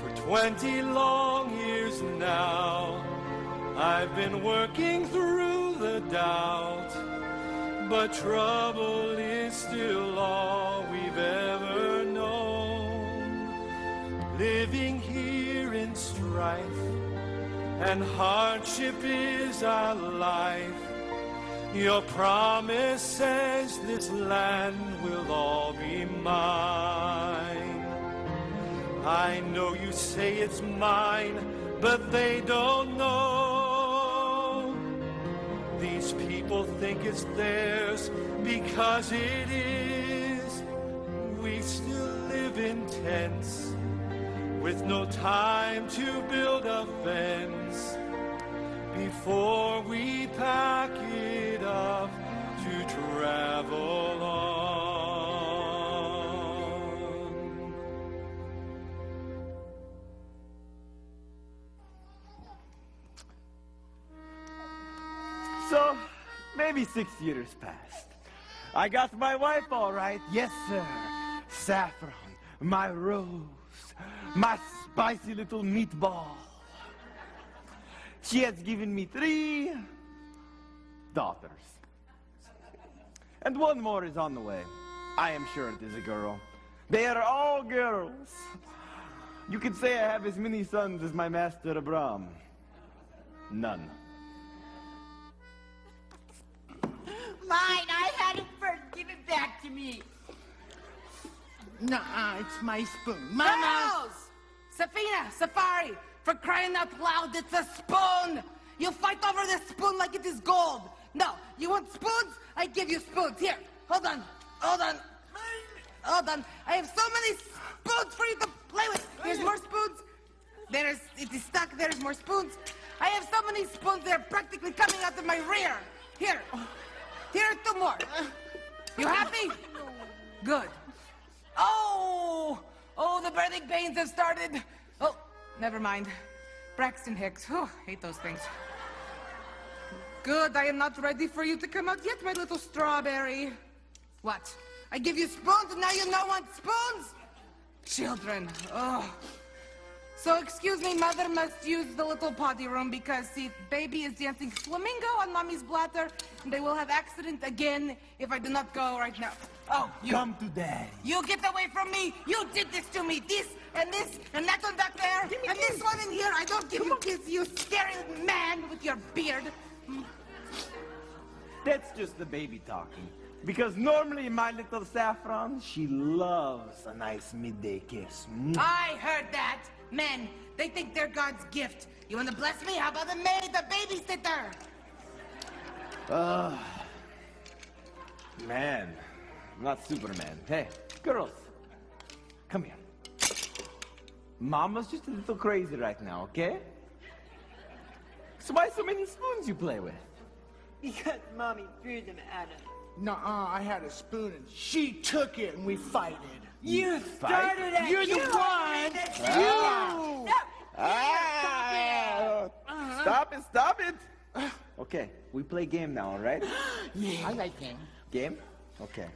For 20 long years now, I've been working through the doubt. But trouble is still all we've ever known. Living here in strife, and hardship is our life. Your promise says this land will all be mine. I know you say it's mine, but they don't know. These people think it's theirs because it is. We still live in tents with no time to build a fence. Before we pack it up to travel on. So, maybe 6 years passed. I got my wife all right. Yes, sir. Saffron, my rose. my spicy little meatball. She has given me 3 daughters. And one more is on the way. I am sure it is a girl. They are all girls. You could say I have as many sons as my master Abram. None. Mine, I had it first. Give it back to me. Nuh-uh, it's my spoon. Mama! Girls! Safina, Safari, for crying out loud, it's a spoon! You fight over the spoon like it is gold. No, you want spoons? I give you spoons. Here, hold on, hold on. Hold on. I have so many spoons for you to play with. Here's more spoons. It is stuck. There's more spoons. I have so many spoons, they're practically coming out of my rear. Here. Here are 2 more. You happy? Good. Oh, the birthing pains have started. Oh, never mind. Braxton Hicks. Oh, hate those things. Good, I am not ready for you to come out yet, my little strawberry. What? I give you spoons and now you no want spoons? Children, oh. So excuse me, mother must use the little potty room because, see, baby is dancing flamingo on mommy's bladder and they will have accident again if I do not go right now. Oh, you. Come to daddy. You get away from me. You did this to me. This and that one back there. And this one in here. I don't give you kiss, you scary man with your beard. That's just the baby talking. Because normally my little Saffron, she loves a nice midday kiss. I heard that. Men, they think they're God's gift. You want to bless me? How about the maid, the babysitter? Man, not Superman. Hey, girls, come here. Mama's just a little crazy right now, okay? So why so many spoons you play with? Because Mommy threw them at him. Nuh-uh, I had a spoon and she took it and we fighted. You started it. You're the one. Stop it. Okay, we play game now, all right? Yeah. I like game. Game? Okay.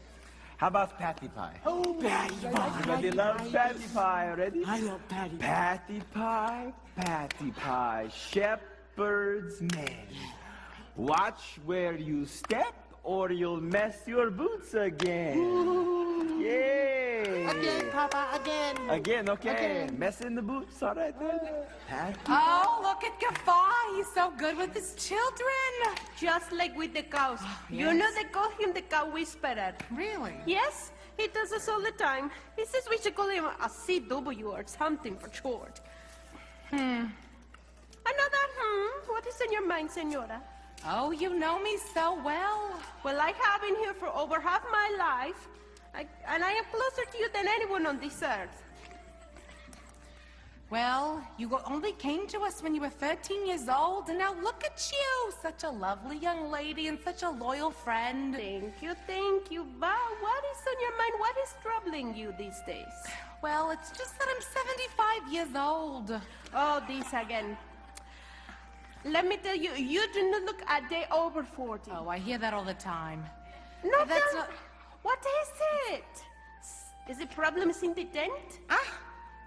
How about patty pie? Oh, Patty Pie. Everybody loves patty pie already? I love Patty Pie. Patty pie, shepherd's man. Watch where you step or you'll mess your boots again. Yay! Again, Papa, again. Again, okay. Again. Mess in the boots, all right then. Patty. Oh, look at Gaffa. He's so good with his children. Just like with the cows. You yes. know they call him the cow whisperer. Really? Yes, he does this all the time. He says we should call him a CW or something for short. Another What is in your mind, senora? Oh, you know me so well. Well, I have been here for over half my life, and I am closer to you than anyone on this earth. Well, you only came to us when you were 13 years old, and now look at you. Such a lovely young lady and such a loyal friend. Thank you. But what is on your mind? What is troubling you these days? Well, it's just that I'm 75 years old. Oh, this again. Let me tell you, you do not look a day over 40. Oh, I hear that all the time. No, that's not... What is it? Is it problems in the tent?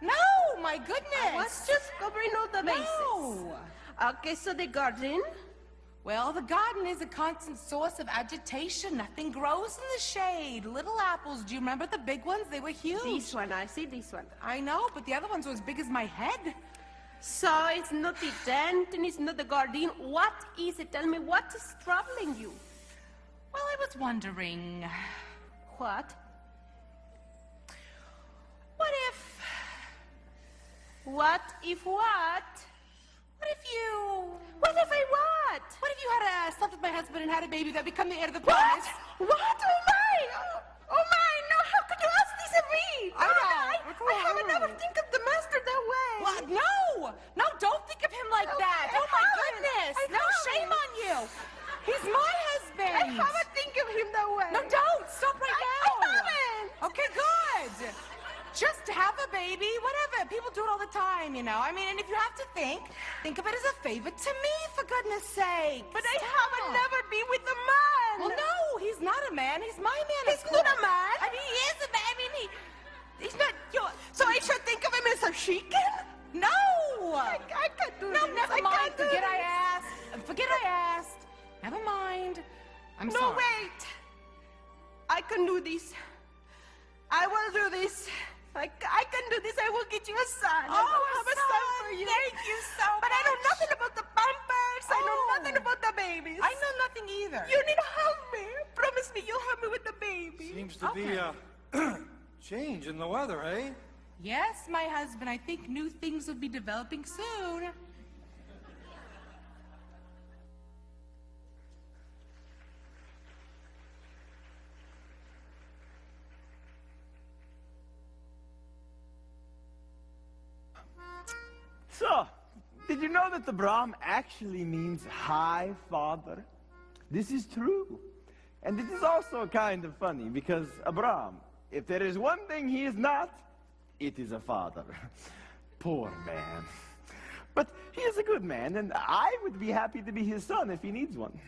No, my goodness. I was just covering all the bases. No. Okay, so the garden? Well, the garden is a constant source of agitation. Nothing grows in the shade. Little apples, do you remember the big ones? They were huge. This one, I see this one. I know, but the other ones were as big as my head. So it's not the tent and it's not the garden. What is it? Tell me, what is troubling you? Well, I was wondering, What? what if What if what? What if you... What if I what? What if you had slept with my husband and had a baby that would become the heir to the promise? What? Oh my! Oh my! No, how could you ask this of me? I know. I haven't ever think of the master that way. What? No! No, don't think of him like that. I Oh my haven't. goodness! I No, haven't. shame on you. He's my husband. I haven't think of him that way. No, don't. Stop right now. I haven't. Okay, good. Just have a baby, whatever. People do it all the time, you know. I mean, and if you have to think of it as a favor to me, for goodness sake. But I haven't never been with a man. Well, no, he's not a man. He's my man. He's not a man. I mean, he is a man. I mean, he's not your... So I should think of him as I'm No, sorry. wait. I can do this. I will do this. I can do this. I will get you a son. I will have a son for you. Thank you so much. But I know nothing about the pampers. I know nothing about the babies. I know nothing either. You need to help me. Promise me you'll help me with the baby. Seems to be a change in the weather, eh? Yes, my husband. I think new things will be developing soon. So, did you know that the Brahm actually means High Father? This is true. And it is also kind of funny because Abraham, if there is one thing he is not, it is a father. Poor man. But he is a good man, and I would be happy to be his son if he needs one.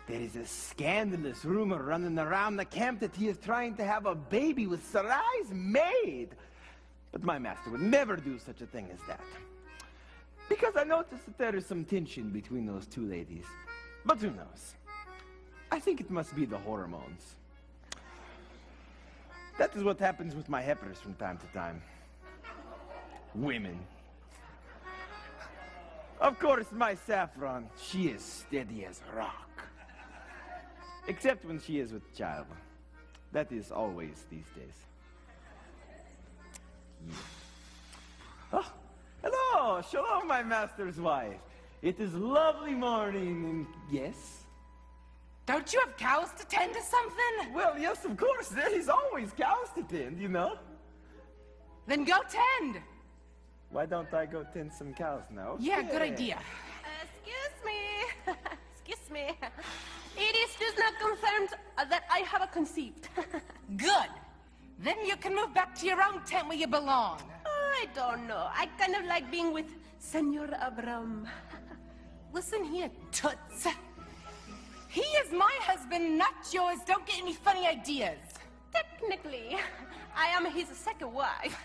There is a scandalous rumor running around the camp that he is trying to have a baby with Sarai's maid. But my master would never do such a thing as that. Because I noticed that there is some tension between those two ladies. But who knows? I think it must be the hormones. That is what happens with my heifers from time to time. Women. Of course, my Saffron, she is steady as rock. Except when she is with child. That is always these days. Yeah. Oh, hello, shalom, my master's wife. It is lovely morning, and yes? Don't you have cows to tend to something? Well, yes, of course. There is always cows to tend, you know. Then go tend. Why don't I go tend some cows now? Yeah, good idea. Excuse me. Excuse me. It is just not confirmed that I have a conceived. Good. Then you can move back to your own tent where you belong. I don't know. I kind of like being with Senor Abram. Listen here, toots. He is my husband, not yours. Don't get any funny ideas. Technically, I am his second wife.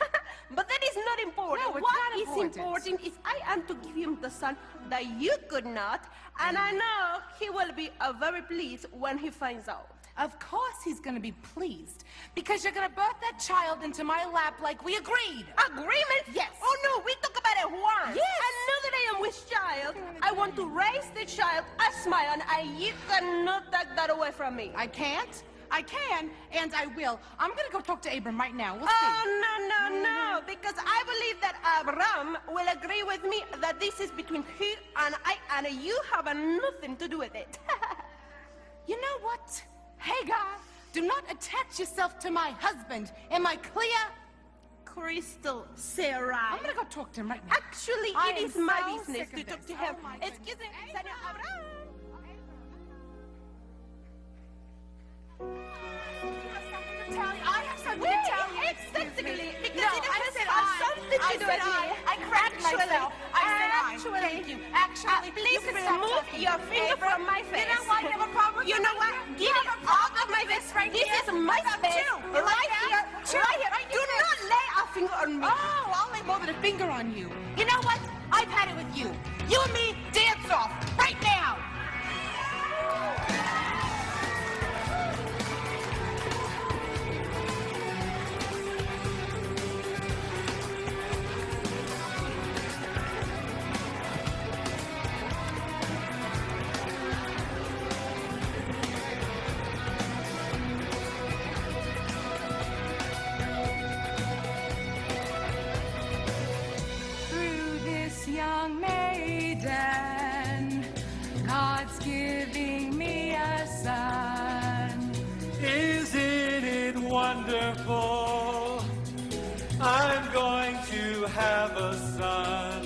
But that is not important. No, it's What not is important. important is I am to give him the son that you could not. And I know he will be very pleased when he finds out. Of course he's gonna be pleased. Because you're gonna birth that child into my lap like we agreed. Agreement? Yes. Oh no, we talk about it once. Yes. And now that I am with child, I want to raise the child as my own, and you cannot take that away from me. I can't. I can, and I will. I'm gonna go talk to Abram right now. We'll Oh, no, because I believe that Abram will agree with me that this is between he and I, and you have nothing to do with it. You know what? Hagar, do not attach yourself to my husband. Am I clear? Crystal, Sarah. I'm gonna go talk to him right now. Actually, I it am is my so business sick to of talk this. to him. Oh my Excuse me, goodness. Senor Abram. I have something to tell you. Exactly, because No, it I has said something to do with me. I corrected myself. I said Actually, Thank you. Actually, please you can stop remove talking. your finger Abram, from my face. You know what? You have a problem with You your know what? finger? Get You it have a off problem of my with face. this right This here? is my How about face. you? You like Right that? here. Sure. Right here. Right Do here. not lay a finger on me. Oh, I'll lay more than a finger on you. You know what? I've had it with you. You and me, dance off right now. Through this young maiden, God's giving me a son. Isn't it wonderful? I'm going to have a son.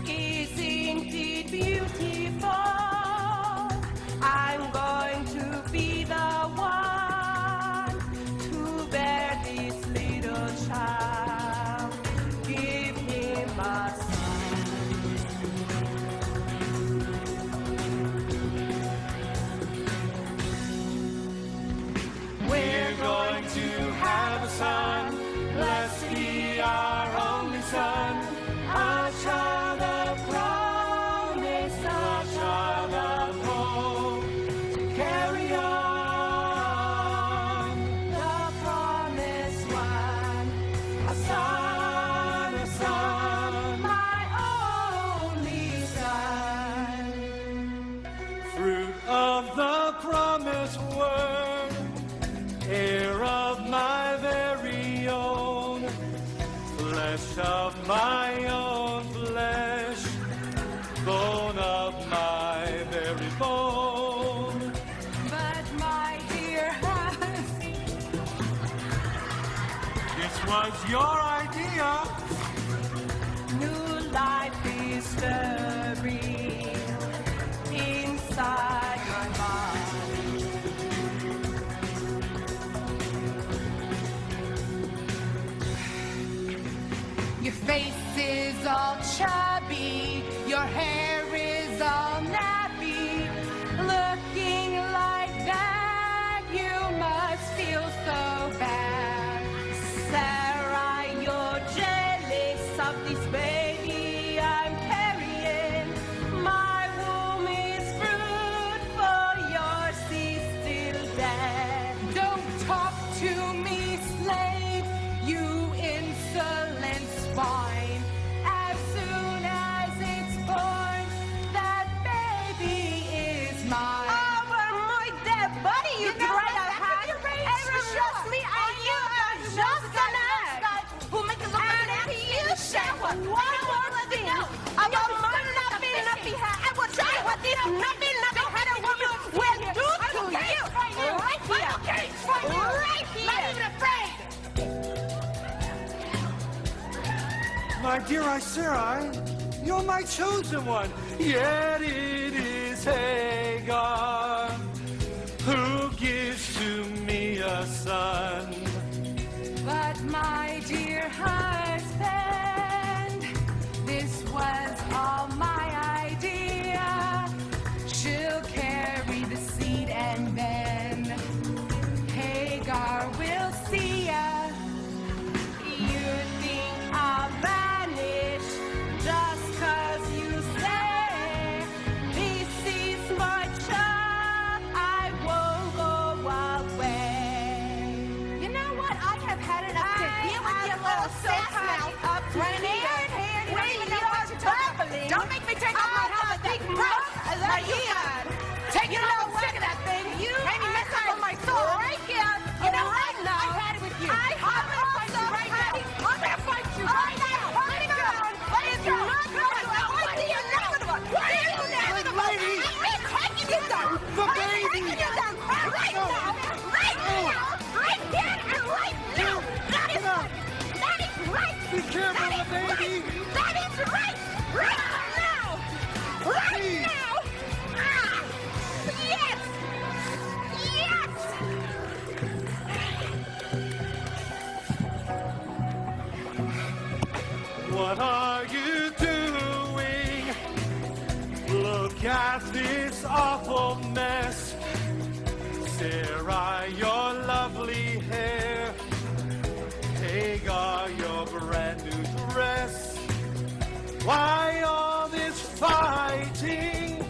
Isn't it beautiful? I'm going to be the one to bear this little child. Give him a son. We're going to have a Flesh of my own flesh, bone of my very bone. But my dear husband, This was your idea. New life is stirring inside my body. your face is all chubby, your hair is all nappy. Looking like that, you must feel so bad. Sarah, you're jealous of this baby I'm carrying. My womb is fruitful, yours is still dead. Don't talk to me, slave, you insolent swine. As soon as it's born, that baby is mine. Over my dead body, you know try to what? That hide. could be arranged Ever for trust sure. me? And you are just an ass. Who make it look like And an if ass? you say one more thing about my nappy hat, I will tell you what this nappy-headed woman will do to you. Right here. Right here. Not even afraid. My dear Isarai, you're my chosen one. Yet it is Hagar who gives to me a son. But my dear husband, this was all my idea. She'll carry the seed and then Hagar will see ya. You think I'll vanish just 'cause you say this is my child? I won't go away. You know what? I have had enough to deal with your little sass mouth up to running here. here and here. You don't even know When what you're you're talking about. babbling, Don't make me take off my helmet. That breath. Right you here. take it off. Sick of that thing. You made me mess up are on my sword. right here. You know what? right now. I've had it with you. I I'm have gonna fight you also right had now. it. I'm gonna fight you right now. Let it go. Let it go. What do you know? What do you know? Lady! I'm taking you down. The I'm baby! taking you down. Right now. Right now. Right here and right now. That is right. That is right. Be careful, That is the baby. right. That is right. Right now. Right Please. now. Ah. Yes. Yes. What are you doing? Look at this awful mess. Sarah, your lovely hair. Hagar, your brand new dress. Why all this fighting?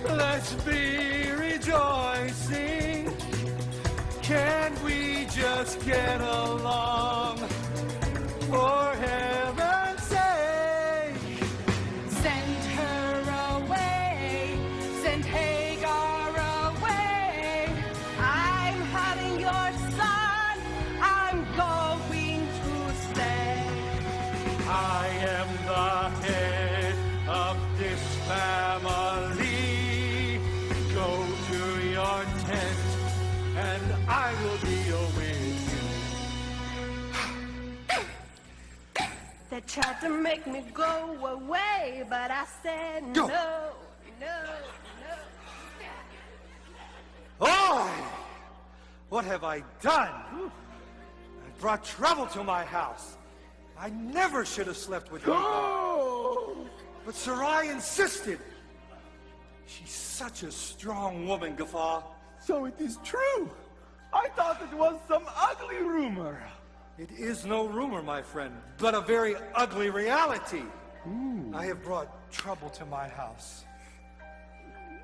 Let's be rejoicing. Can't we just get along? For heaven's sake. Send her away. Send Hagar away. I'm having your son. I'm going to stay. I am the head of this family. Go to your tent, and I will be with you. They tried to make me go away, but I said no, no, no. Oh! What have I done? I brought trouble to my house. I never should have slept with Hagar. But Sarai insisted. She's such a strong woman, Gaffa. So it is true. I thought it was some ugly rumor. It is no rumor, my friend, but a very ugly reality. I have brought trouble to my house.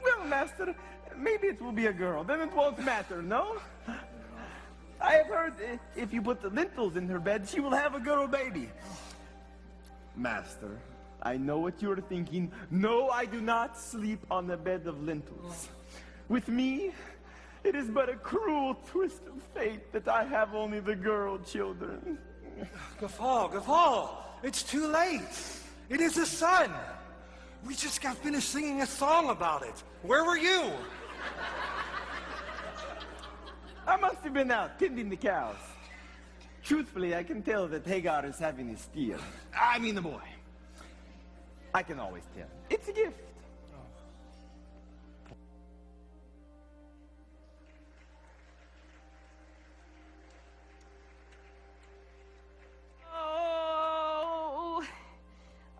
Well, master, maybe it will be a girl. Then it won't matter, no? I have heard if you put the lintels in her bed, she will have a girl baby. Master, I know what you're thinking. No, I do not sleep on a bed of lentils. With me, it is but a cruel twist of fate that I have only the girl children. Gafal, it's too late. It is the sun. We just got finished singing a song about it. Where were you? I must have been out tending the cows. Truthfully, I can tell that Hagar is having his steer. I mean the boy. I can always tell. It's a gift.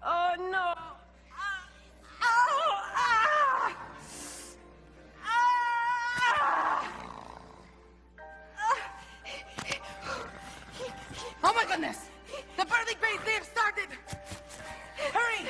Oh no. Oh my goodness! The birthing craze, they have started! Hurry!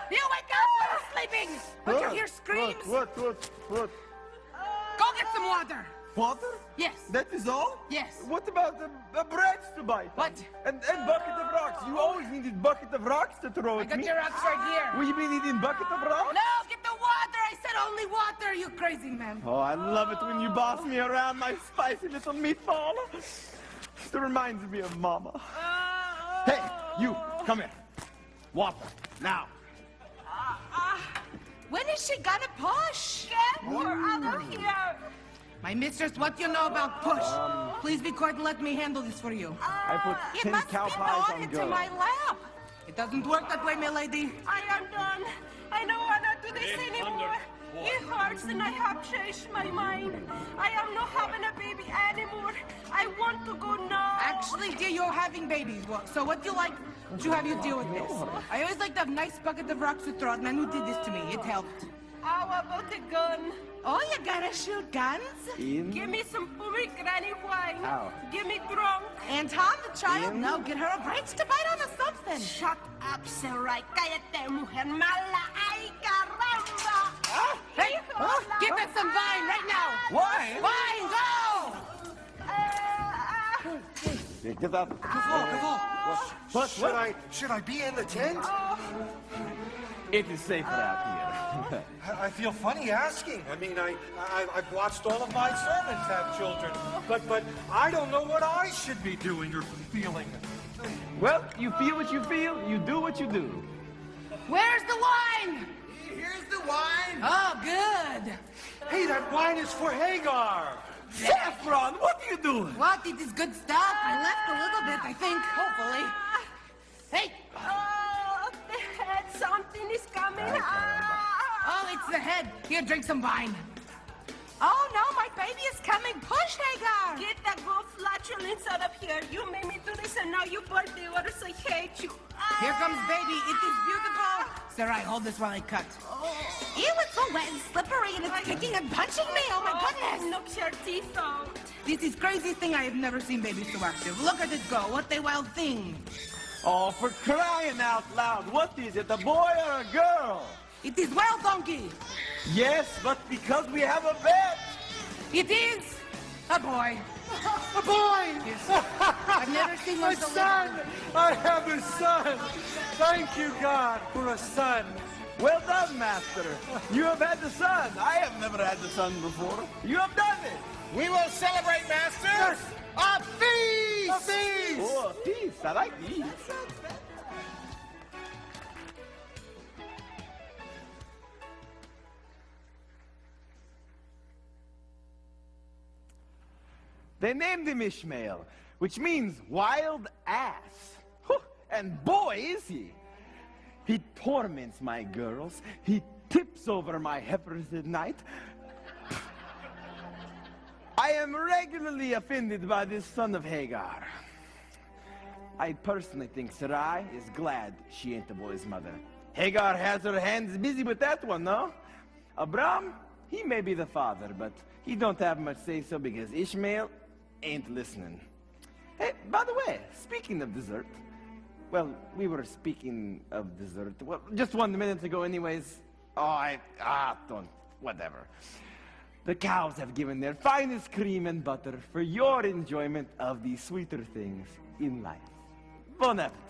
You wake up! We're sleeping! Don't you hear screams? What? Go get some water! Water? Yes. That is all? Yes. What about the branch to bite? What? And bucket of rocks. You always needed bucket of rocks to throw I at got me. your rocks right here. Will you be needing bucket of rocks? No, get the water! I said only water, you crazy man. Oh, I love it when you boss me around, my spicy little meatball. It reminds me of Mama. Hey, you, come here. Water, now. When is she gonna push? Get her out of here. My mistress, what do you know about push? Please be quiet and let me handle this for you. I put It 10 must cow be pies brought on into go. my lap. It doesn't work that way, my lady. I am done. I don't want to do this anymore. It hurts and I have changed my mind. I am not having a baby anymore. I want to go now. Actually, dear, you're having babies. So what do you like to have you deal with this? I always like to have a nice bucket of rocks to throw at man who did this to me. It helped. How about a gun? Oh, you gotta shoot guns? Give me some pomegranate wine. Ow. Get me drunk. And Tom, the child? No, get her a branch to bite on or something. Shut up, Sarai. Cállate, mujer mala. Ay, caramba. Hey, get us some vine right now. Wine? Vine, go! Get up. Gafal, should I be in the tent? It is safer out here. I feel funny asking. I mean, I've watched all of my servants have children, but I don't know what I should be doing or feeling. Well, you feel what you feel, you do what you do. Where's the wine? Here's the wine. Oh, good. Hey, that wine is for Hagar. Saffron, what are you doing? What? It is good stuff. I left a little bit, I think, hopefully. Hey! Oh, the head. Something is coming out. Oh, it's the head. Here, drink some wine. Oh, no, my baby is coming. Push, Hagar. Get that good flatulence out of here. You made me do this and now you birthday orders. I hate you. Here comes baby. It is beautiful. Sarai, hold this while I cut. Ew, it's so wet and slippery and it's kicking and punching me. Oh, my goodness. Knocks your teeth out. This is craziest thing I have never seen babies so active. Look at it go. What a wild thing. Oh, for crying out loud, what is it, a boy or a girl? It is wild donkey. Yes, but because we have a bet. It is a boy. A boy! Yes. I've never seen one A so son! little. I have a son! Thank you, God, for a son. Well done, master. You have had the sun. I have never had the sun before. You have done it. We will celebrate, Master. Yes. A feast. A feast! Oh, a feast. I like these. They named him Ishmael, which means wild ass. Whew, and boy, is he. He torments my girls. He tips over my heifers at night. I am regularly offended by this son of Hagar. I personally think Sarai is glad she ain't the boy's mother. Hagar has her hands busy with that one, no? Abram, he may be the father, but he don't have much say-so because Ishmael ain't listening. Hey, by the way, speaking of dessert, well, we were speaking of dessert, well, just 1 minute ago anyways. Whatever. The cows have given their finest cream and butter for your enjoyment of the sweeter things in life. Bon appetit.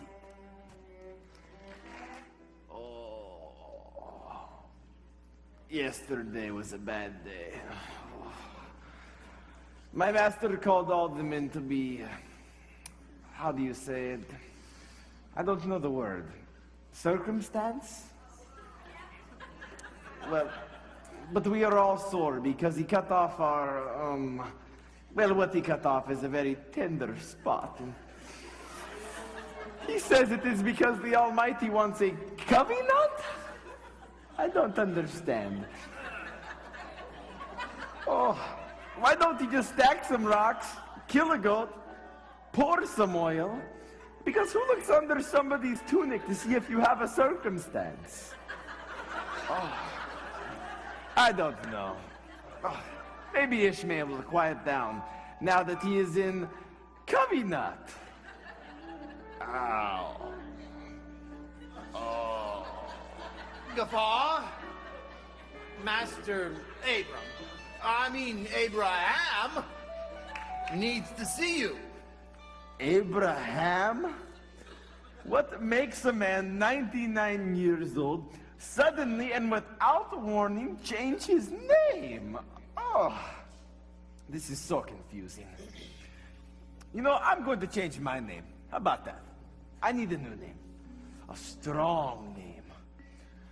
Oh, yesterday was a bad day. My master called all the men to be how do you say it? I don't know the word. Circumstance? Well, but we are all sore because he cut off our, well, what he cut off is a very tender spot. And he says it is because the Almighty wants a covenant? I don't understand. Oh, why don't he just stack some rocks, kill a goat, pour some oil? Because who looks under somebody's tunic to see if you have a circumstance? Oh, I don't know. Oh, maybe Ishmael will quiet down now that he is in covenant. Ow. Oh. Guffaw, Master Abraham needs to see you. Abraham? What makes a man 99 years old suddenly and without warning change his name? Oh, this is so confusing. You know, I'm going to change my name. How about that? I need a new name. A strong name.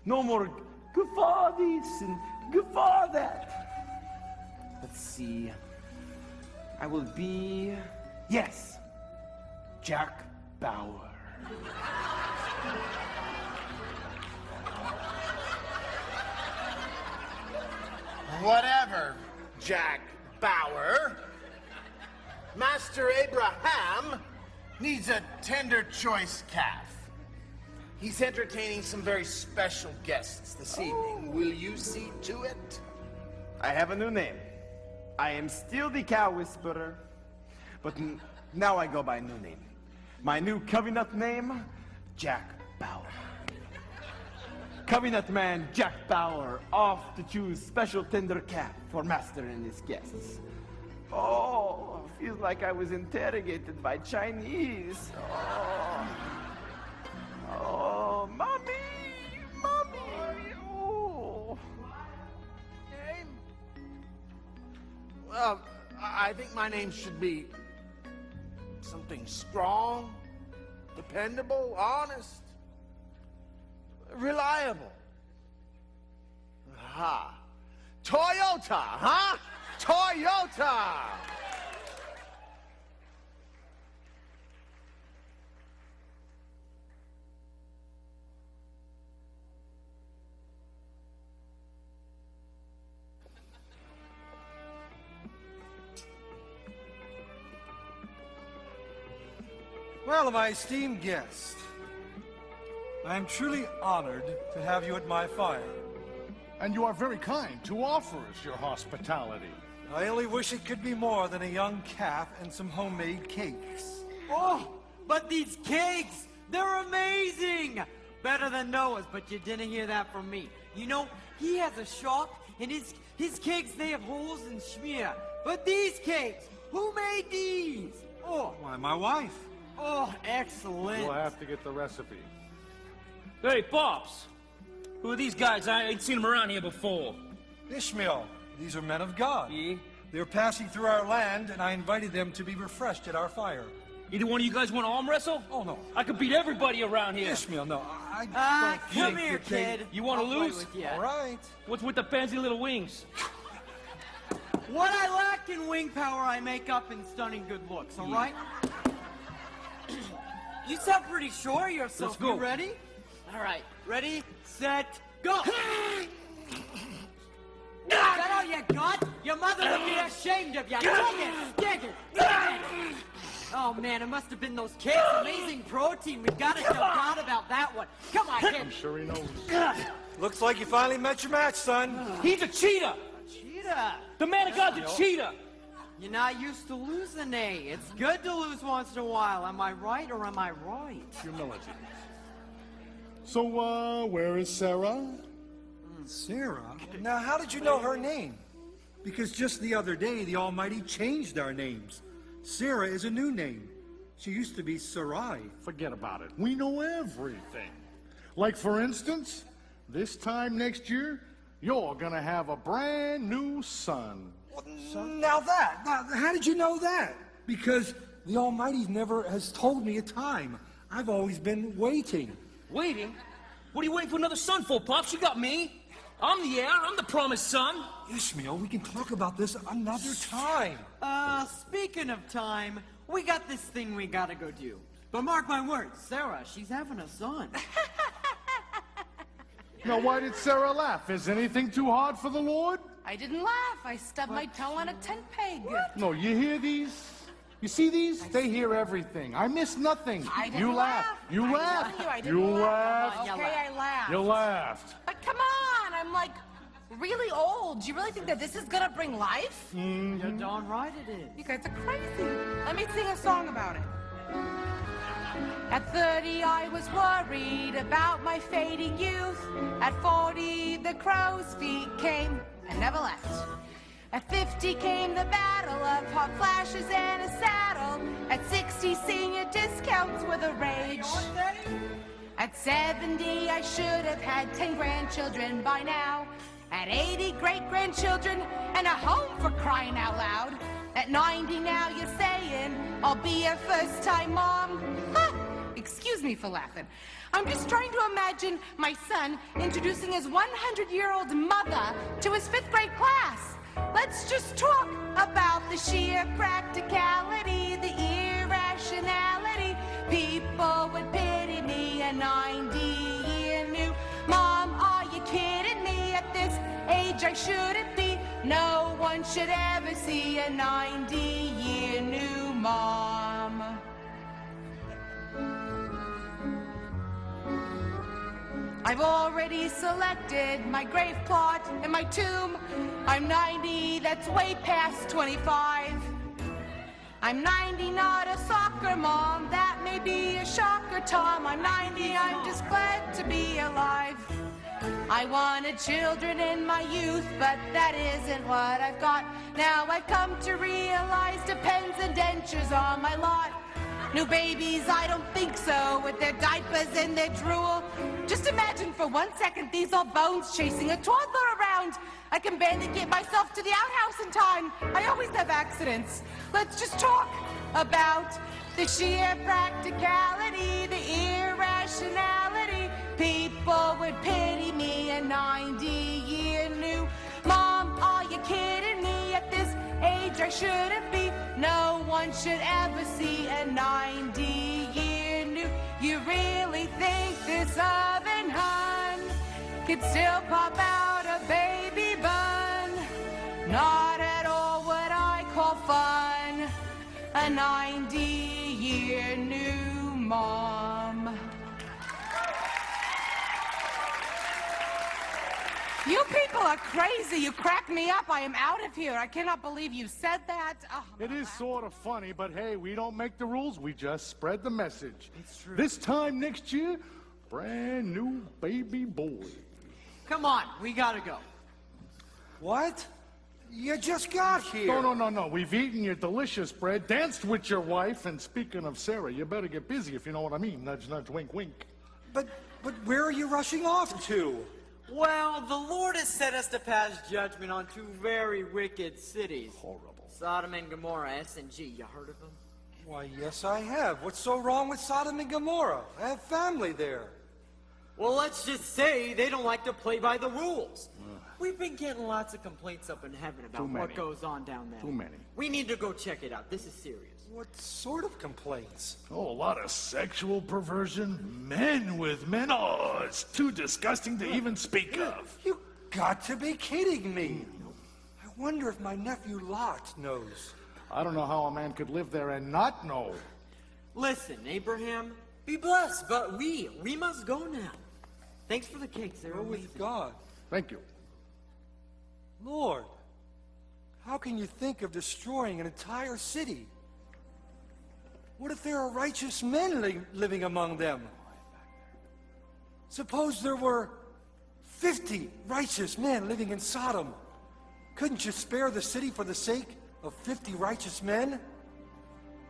No more guffaw this and guffaw that. Let's see. I will be, yes, Jack Bauer. Whatever, Jack Bauer. Master Abraham needs a tender choice calf. He's entertaining some very special guests this evening. Will you see to it? I have a new name. I am still the cow whisperer, but now I go by a new name. My new covenant name, Jack Bauer. Covenant man Jack Bauer off to choose special tender calf for master and his guests. Oh, feels like I was interrogated by Chinese. Oh, mommy, oh. Name? Well, I think my name should be something strong, dependable, honest, reliable. Aha. Toyota, huh? Toyota! Well, my esteemed guest, I am truly honored to have you at my fire. And you are very kind to offer us your hospitality. I only wish it could be more than a young calf and some homemade cakes. Oh, but these cakes, they're amazing! Better than Noah's, but you didn't hear that from me. You know, he has a shop, and his cakes, they have holes and smear. But these cakes, who made these? Oh, Why, my wife. oh, excellent. We'll have to get the recipe. Hey, Pops! Who are these guys? I ain't seen them around here before. Ishmael, these are men of God. Yeah? They're passing through our land, and I invited them to be refreshed at our fire. Either one of you guys want to arm wrestle? Oh, no. I could beat everybody around here. Ishmael, no. I don't Come think here, that they- kid. You wanna I'll play lose? with ya. All right. What's with the fancy little wings? What I lack in wing power, I make up in stunning good looks, all right? You sound pretty sure of yourself. Let's go. You ready? All right. Ready, set, go! Is that all you got? Your mother would be ashamed of you. Dig it! Dig it! Dig it! Oh, man, it must have been those cakes. Amazing protein. We've got to tell God about that one. Come on, kid. Sure he knows. Looks like you finally met your match, son. He's a cheater! Cheetah. The man of God's a cheater! You're not used to losing, eh? It's good to lose once in a while. Am I right or am I right? Humility. So, where is Sarah? Sarah? Now, how did you know her name? Because just the other day, the Almighty changed our names. Sarah is a new name. She used to be Sarai. Forget about it. We know everything. Like, for instance, this time next year, you're gonna have a brand new son. Now, how did you know that? Because The Almighty never has told me a time. I've always been waiting. Waiting? What are you waiting for another son for, Pops? You got me. I'm the heir. I'm the promised son. Ishmael, we can talk about this another time. Speaking of time, we got this thing we gotta go do. But mark my words, Sarah, she's having a son. Now, why did Sarah laugh? Is anything too hard for the Lord? I didn't laugh. I stubbed my toe on a tent peg. No, you hear these? You see these? They hear everything. I miss nothing. I didn't You laugh. You I'm laugh. telling you, I didn't You laugh. laughed. Okay, I laughed. You laughed. But come on, I'm like really old. Do you really think that this is gonna bring life? You're darn right it is. You guys are crazy. Let me sing a song about it. At 30, I was worried about my fading youth. At 40, the crow's feet came and never left. At 50 came the battle of hot flashes and a saddle. At 60, senior discounts were the rage. At 70, I should have had 10 grandchildren by now. At 80, great-grandchildren and a home for crying out loud. At 90 now you're saying, I'll be a first-time mom. Ha! Excuse me for laughing. I'm just trying to imagine my son introducing his 100-year-old mother to his 5th grade class. Let's just talk about the sheer practicality, the irrationality. People would pity me, a 90-year new mom. Are you kidding me? At this age I shouldn't be. No one should ever see a 90-year new mom. I've already selected my grave plot and my tomb. I'm 90, that's way past 25. I'm 90, not a soccer mom. That may be a shocker, Tom. I'm 90, I'm just glad to be alive. I wanted children in my youth, but that isn't what I've got. Now I've come to realize depends and dentures on my lot. New babies, I don't think so, with their diapers and their drool. Just imagine for 1 second these old bones chasing a toddler around. I can barely get myself to the outhouse in time. I always have accidents. Let's just talk about the sheer practicality, the irrationality. People would pity me, a 90-year new mom. Are you kidding me? At this age I shouldn't be. No one should ever see a 90-year new. You really think this oven, hun, could still pop out a baby bun? Not at all what I call fun. A 90-year new mom. You people are crazy. You crack me up. I am out of here. I cannot believe you said that. Oh, It is sort of funny, but hey, we don't make the rules. We just spread the message. It's true. This time next year, brand new baby boy. Come on, we gotta go. What? You just got here. No. We've eaten your delicious bread, danced with your wife, and speaking of Sarah, you better get busy if you know what I mean. Nudge, nudge, wink, wink. But where are you rushing off to? Well, the Lord has set us to pass judgment on 2 very wicked cities. Horrible. Sodom and Gomorrah, S&G. You heard of them? Why, yes, I have. What's so wrong with Sodom and Gomorrah? I have family there. Well, let's just say they don't like to play by the rules. We've been getting lots of complaints up in heaven about what goes on down there. Too many. We need to go check it out. This is serious. What sort of complaints? Oh, a lot of sexual perversion. Men with men. Oh, it's too disgusting to even speak of. You got to be kidding me. I wonder if my nephew Lot knows. I don't know how a man could live there and not know. Listen, Abraham, be blessed, but we must go now. Thanks for the cakes. They're Go amazing. with God. Thank you. Lord, how can you think of destroying an entire city? What if there are righteous men living among them? Suppose there were 50 righteous men living in Sodom. Couldn't you spare the city for the sake of 50 righteous men?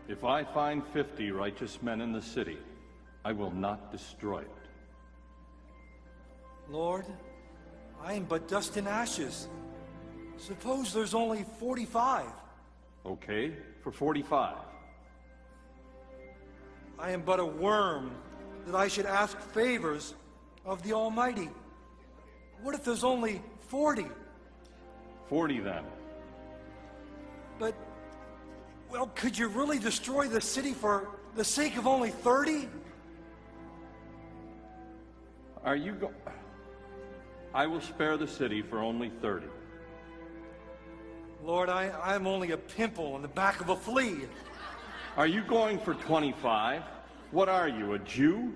If I find 50 righteous men in the city, I will not destroy it. Lord, I am but dust and ashes. Suppose there's only 45. Okay, for 45. I am but a worm that I should ask favors of the Almighty. What if there's only 40? 40 then. But, well, could you really destroy the city for the sake of only 30? I will spare the city for only 30. Lord, I'm only a pimple on the back of a flea. Are you going for 25? What are you, a Jew?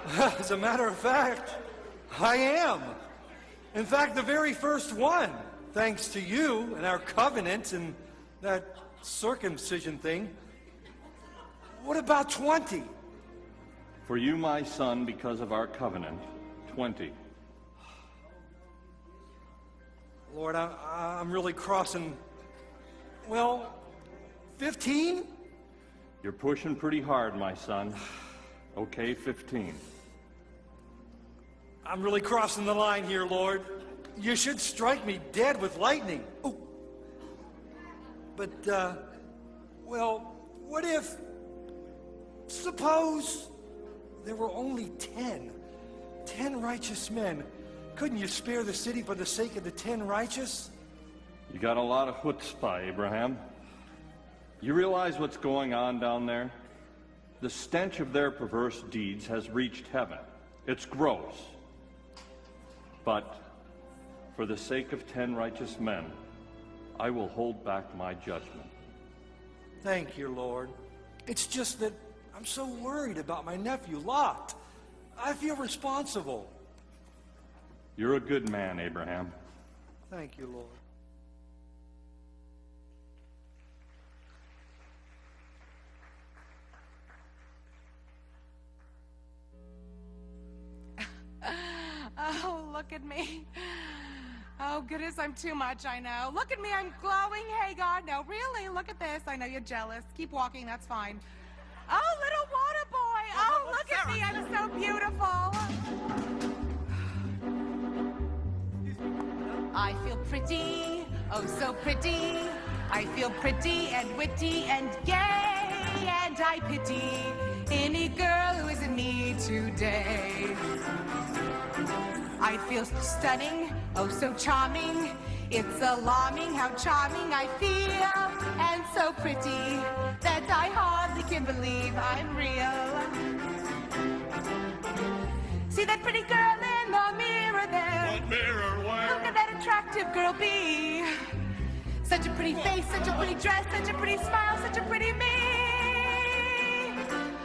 As a matter of fact, I am. In fact, the very first one, thanks to you and our covenant and that circumcision thing. What about 20? For you, my son, because of our covenant, 20. Lord, I'm really crossing, well, 15? You're pushing pretty hard, my son. Okay, 15. I'm really crossing the line here, Lord. You should strike me dead with lightning. Oh. But, well, what if, suppose there were only 10 righteous men? Couldn't you spare the city for the sake of the 10 righteous? You got a lot of chutzpah, Abraham. You realize what's going on down there? The stench of their perverse deeds has reached heaven. It's gross. But for the sake of 10 righteous men, I will hold back my judgment. Thank you, Lord. It's just that I'm so worried about my nephew, Lot. I feel responsible. You're a good man, Abraham. Thank you, Lord. Oh, look at me. Oh, goodness, I'm too much, I know. Look at me, I'm glowing. Hey, God, no, really, look at this. I know you're jealous. Keep walking, that's fine. Oh, little water boy. Oh, look at me, I'm so beautiful. I feel pretty, oh, so pretty. I feel pretty and witty and gay, and I pity any girl who isn't me today. I feel stunning, oh so charming. It's alarming how charming I feel, and so pretty that I hardly can believe I'm real. See that pretty girl in the mirror there? What mirror, where? Look at that attractive girl be. Such a pretty face, such a pretty dress, such a pretty smile, such a pretty me.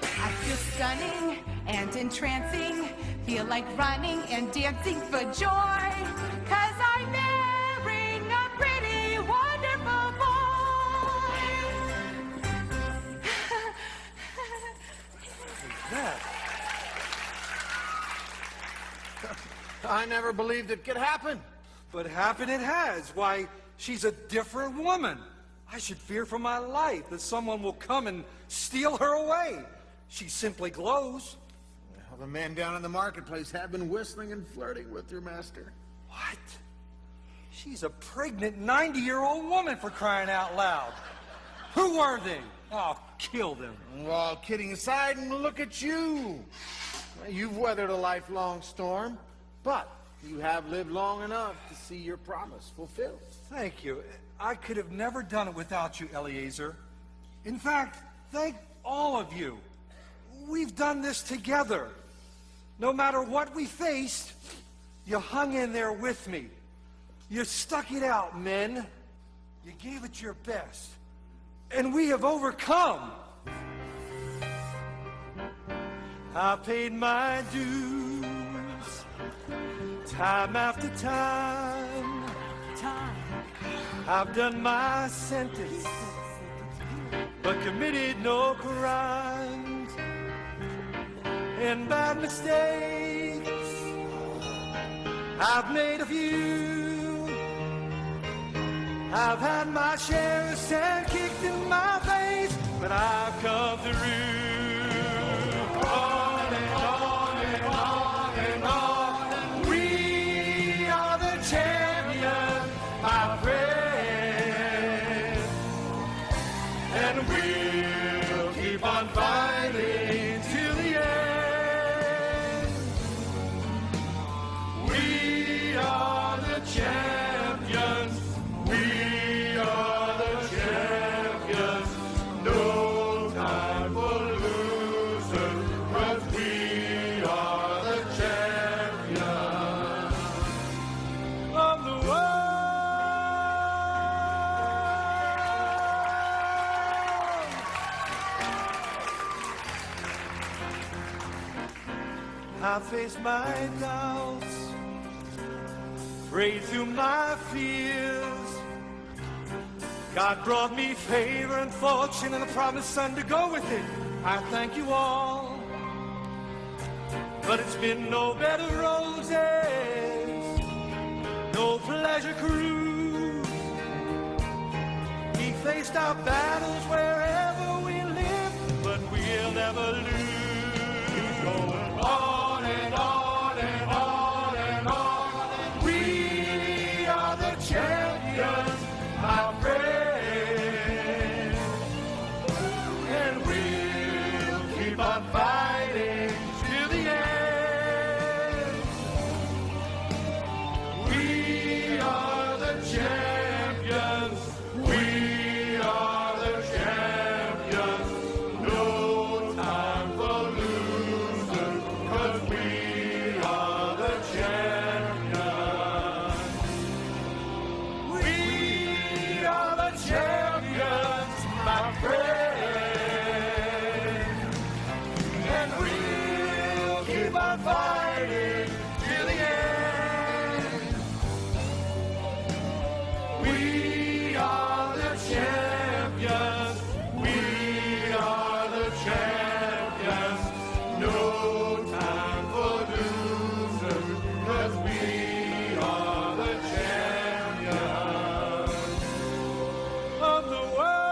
I feel stunning and entrancing. Feel like running and dancing for joy, 'cause I'm marrying a pretty, wonderful boy. I never believed it could happen. But happen it has. Why, she's a different woman. I should fear for my life that someone will come and steal her away. She simply glows. Well, the men down in the marketplace have been whistling and flirting with your master. What? She's a pregnant 90-year-old woman, for crying out loud. Who are they? I'll kill them. Well, kidding aside, and look at you. You've weathered a lifelong storm, but you have lived long enough to see your promise fulfilled. Thank you. I could have never done it without you, Eliezer. In fact, thank all of you. We've done this together. No matter what we faced, you hung in there with me. You stuck it out, men. You gave it your best. And we have overcome. I paid my dues, time after time. I've done my sentence, but committed no crimes and bad mistakes. I've made a few. I've had my share of sand kicked in my face, but I've come through. On and on and on and on. We are the champions, my friend, and we'll keep on fighting till the end. We are the champions. We are the champions. No time for losers, 'cause we are the champions of the world. I face my doubts, prayed through my fears. God brought me favor and fortune and a promised son to go with it. I thank you all, but it's been no bed of roses, no pleasure cruise. We faced our battles wherever we live, but we'll never lose. Going on and on and on and on. We are the champions, my friend, and we'll keep on fighting till the end. We are the champions. We are the champions. No time for losers, 'cause we are the champions. We are the champions, my friend, and we'll keep on fighting till the end. We are the champions. We are the champions. No time for losers, 'cause we are the champions of the world.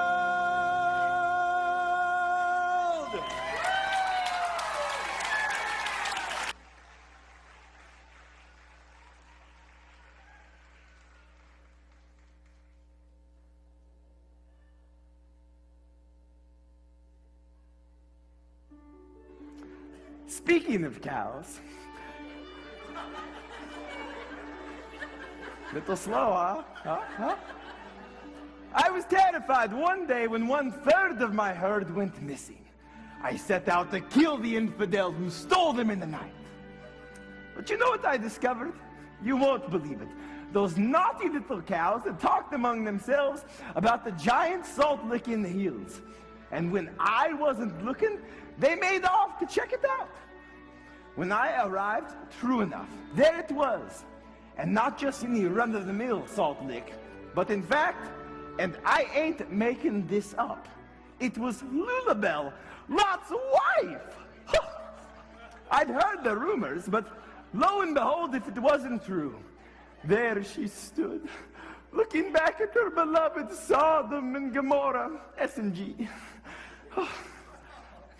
Speaking of cows. Little slow, huh? I was terrified one day when 1/3 of my herd went missing. I set out to kill the infidel who stole them in the night. But you know what I discovered? You won't believe it. Those naughty little cows had talked among themselves about the giant salt lick in the hills. And when I wasn't looking, they made off to check it out. When I arrived, true enough, there it was. And not just any run-of-the-mill salt lick, but in fact, and I ain't making this up, it was Lulabelle, Lot's wife. I'd heard the rumors, but lo and behold, if it wasn't true, there she stood, looking back at her beloved Sodom and Gomorrah, S&G.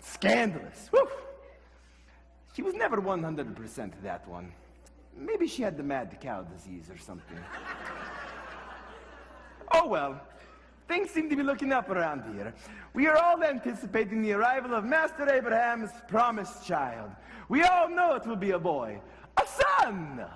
Scandalous. Whew. She was never 100% that one. Maybe she had the mad cow disease or something. Oh well, things seem to be looking up around here. We are all anticipating the arrival of Master Abraham's promised child. We all know it will be a boy, a son.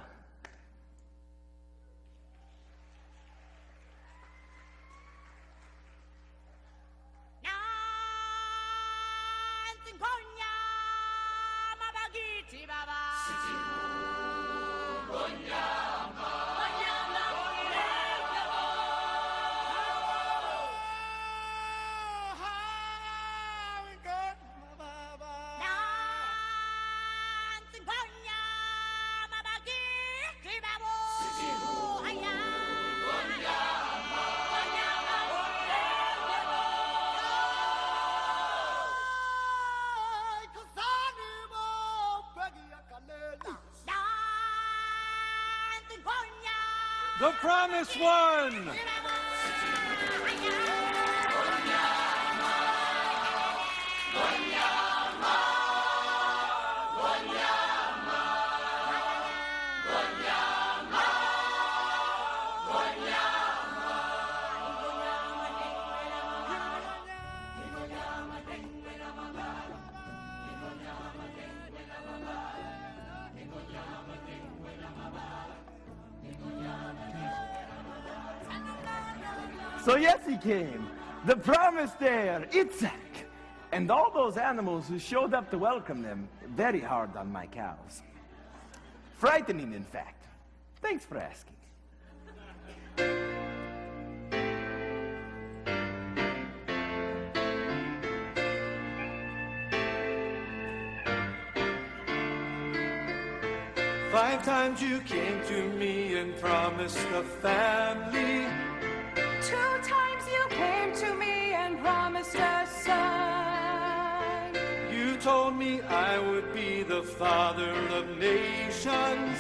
The promised one! So yes, he came. The promised heir, Itzhak. And all those animals who showed up to welcome them, very hard on my cows. Frightening, in fact. Thanks for asking. Five times you came to me and promised a family. 2 times you came to me and promised a son. You told me I would be the father of nations.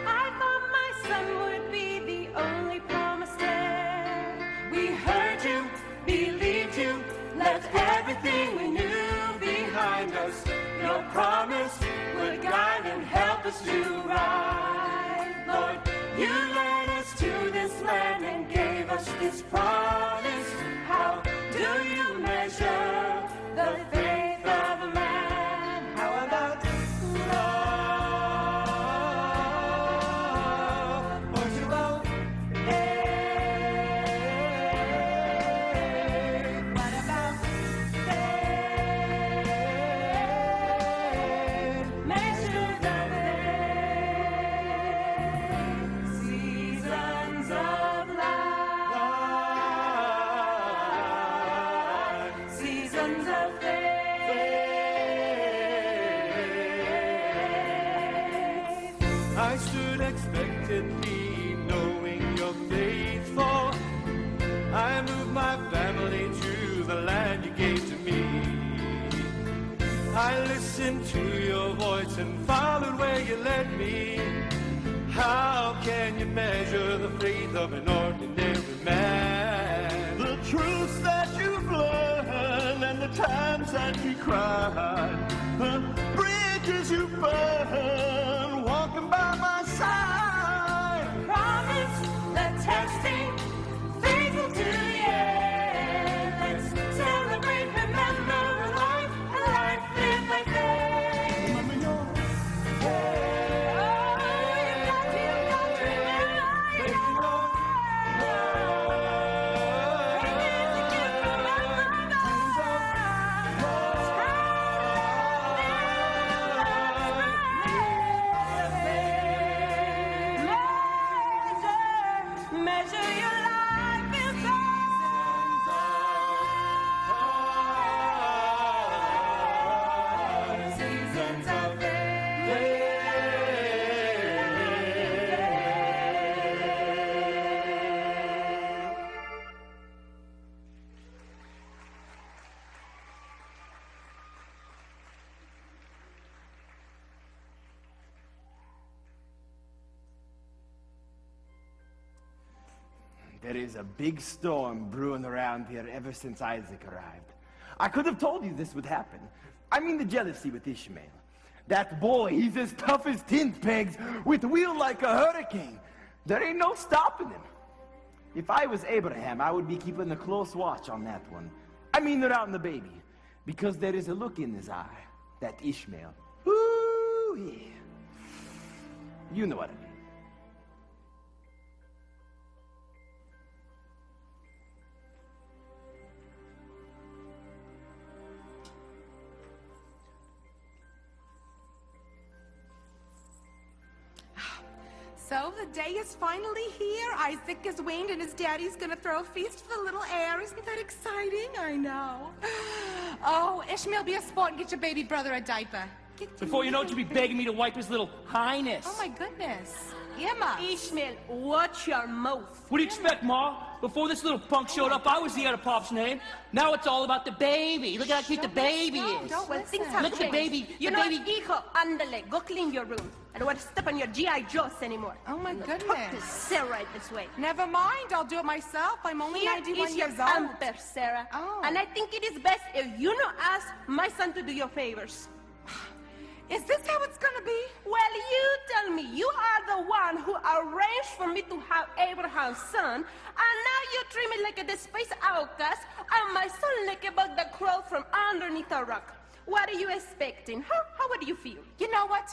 I thought my son would be the only promised heir. We heard you, believed you, left everything we knew behind us. Your promise would guide and help us do right. Lord, you led us to this land and gave us this promise. How do you measure the faith of a man? How about love? Won't you love? Faith. What about faith? Measure the faith. Seasons of life. Seasons of faith. I stood expectantly, knowing you're faithful. I moved my family to the land you gave to me. I listened to your voice and followed where you led me. How can you measure the faith of an ordinary man? The truths that you've learned and the times that you cried, the bridges you burned, walking by my side. Promise the testing, faithful to the end. Let's celebrate, remember a life lived by faith. Remember your Oh, you got to remember. Faith is a gift from above. Measure your life in seasons of There is a big storm brewing around here ever since Isaac arrived. I could have told you this would happen. I mean the jealousy with Ishmael. That boy, he's as tough as tent pegs, with wheel like a hurricane. There ain't no stopping him. If I was Abraham, I would be keeping a close watch on that one. I mean around the baby, because there is a look in his eye, that Ishmael. Ooh, yeah. You know what I mean. So the day is finally here. Isaac is weaned and his daddy's gonna throw a feast for the little heir. Isn't that exciting? I know. Oh, Ishmael, be a sport and get your baby brother a diaper. Before you know it, you'll be begging me to wipe his little highness. Oh my goodness. Emma. Ishmael, watch your mouth. What do you expect, Ma? Before this little punk showed up, I was the heir to Pop's name. Now it's all about the baby. Look at how cute the baby is. Don't Well, listen. things have Look at the changed. baby. You The know baby. what, hijo, ándale, go clean your room. I don't want to step on your G.I. Joes anymore. Oh my Talk to goodness. Sarah this way. Never mind, I'll do it myself. I'm only Here 91 is your years old. pamper, Sarah. Oh. And I think it is best if you not ask my son to do your favors. Is this how it's gonna be? Well, you tell me. You are the one who arranged for me to have Abraham's son, and now you treat me like a despised outcast, and my son like a bug that crawled from underneath a rock. What are you expecting? How would you feel? You know what?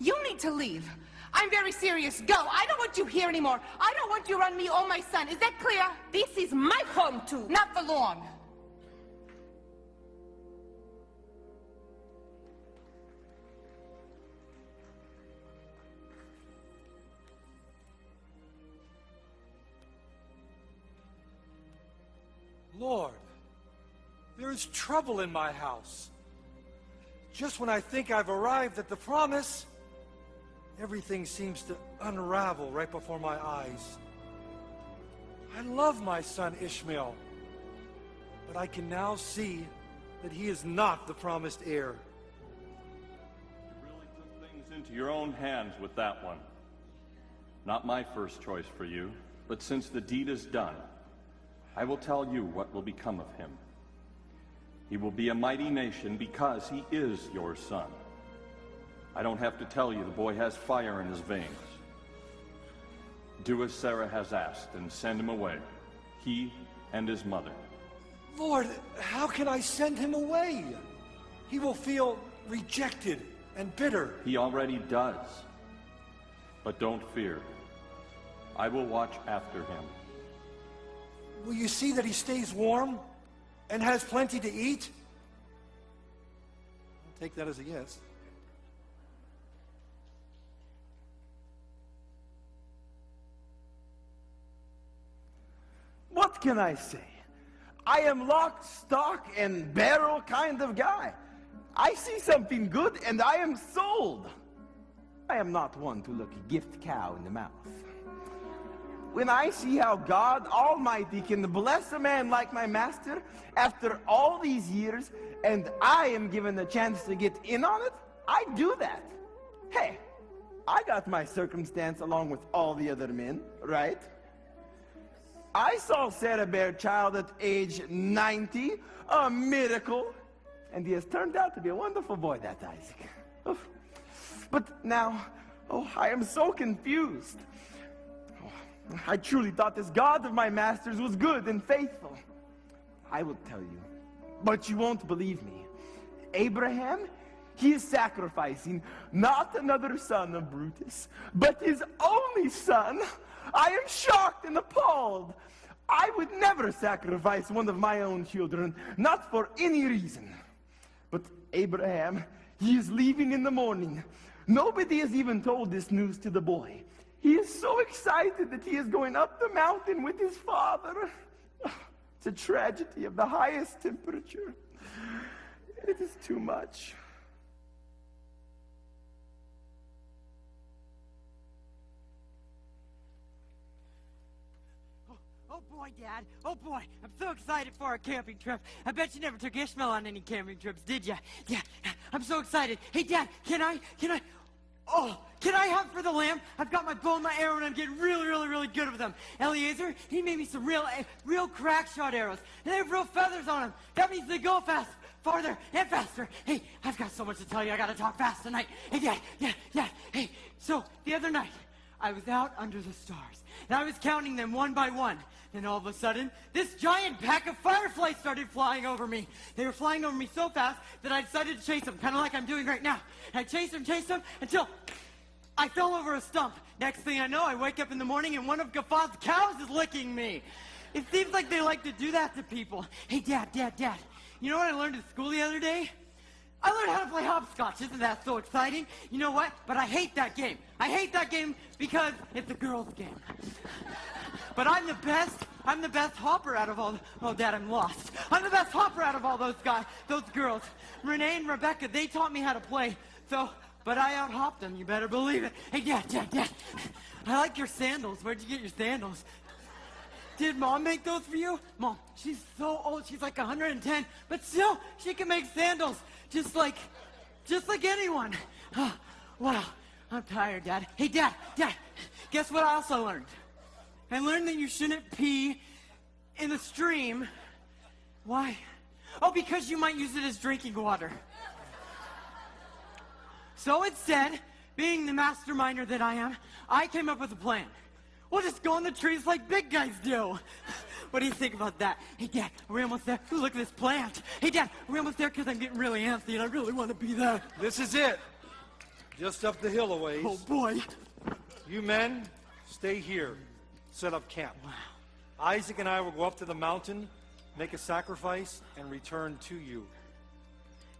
You need to leave. I'm very serious. Go. I don't want you here anymore. I don't want you around me or my son. Is that clear? This is my home, too. Not for long. Lord, there is trouble in my house. Just when I think I've arrived at the promise, everything seems to unravel right before my eyes. I love my son Ishmael, but I can now see that he is not the promised heir. You really took things into your own hands with that one. Not my first choice for you, but since the deed is done, I will tell you what will become of him. He will be a mighty nation because he is your son. I don't have to tell you the boy has fire in his veins. Do as Sarah has asked and send him away, he and his mother. Lord, how can I send him away? He will feel rejected and bitter. He already does. But don't fear. I will watch after him. Will you see that he stays warm and has plenty to eat? I'll take that as a yes. What can I say? I am lock, stock, and barrel kind of guy. I see something good and I am sold. I am not one to look a gift cow in the mouth. When I see how God Almighty can bless a man like my master after all these years, and I am given a chance to get in on it, I do that. Hey, I got my circumstance along with all the other men, right? I saw Sarah bear child at age 90, a miracle, and he has turned out to be a wonderful boy, that Isaac. Oof. But now, I am so confused. I truly thought this God of my masters was good and faithful. I will tell you, but you won't believe me. Abraham, he is sacrificing not another son of Brutus, but his only son. I am shocked and appalled. I would never sacrifice one of my own children, not for any reason. But Abraham, he is leaving in the morning. Nobody has even told this news to the boy. He is so excited that he is going up the mountain with his father. It's a tragedy of the highest temperature. It is too much. Oh boy, Dad. Oh boy, I'm so excited for our camping trip. I bet you never took Ishmael on any camping trips, did ya? Yeah, I'm so excited. Hey, Dad, can I have for the lamb? I've got my bow and my arrow, and I'm getting really good with them. Eliezer, he made me some real crack shot arrows. And they have real feathers on them. That means they go farther and faster. Hey, I've got so much to tell you. I gotta talk fast tonight. Hey, Dad. Hey, so the other night, I was out under the stars, and I was counting them one by one. Then all of a sudden, this giant pack of fireflies started flying over me. They were flying over me so fast that I decided to chase them, kind of like I'm doing right now. And I chased them, until I fell over a stump. Next thing I know, I wake up in the morning and one of Gaffaw's cows is licking me. It seems like they like to do that to people. Hey, Dad. You know what I learned at school the other day? I learned how to play hopscotch. Isn't that so exciting? You know what? But I hate that game. I hate that game because it's a girl's game. But I'm the best hopper out of all. Oh, Dad, I'm lost. I'm the best hopper out of all those girls. Renee and Rebecca, they taught me how to play. But I out-hopped them. You better believe it. Hey, Dad. I like your sandals. Where'd you get your sandals? Did Mom make those for you? Mom, she's so old. She's like 110, but still, she can make sandals just like anyone. Oh, wow, I'm tired, Dad. Hey, Dad. Guess what I also learned? I learned that you shouldn't pee in the stream. Why? Oh, because you might use it as drinking water. So instead, being the masterminder that I am, I came up with a plan. We'll just go in the trees like big guys do. What do you think about that? Hey, Dad, are we almost there? Ooh, look at this plant. Hey, Dad, are we almost there? Because I'm getting really antsy and I really want to be there. This is it. Just up the hill a ways. Oh, boy. You men, stay here. Set up camp. Wow. Isaac and I will go up to the mountain, make a sacrifice, and return to you.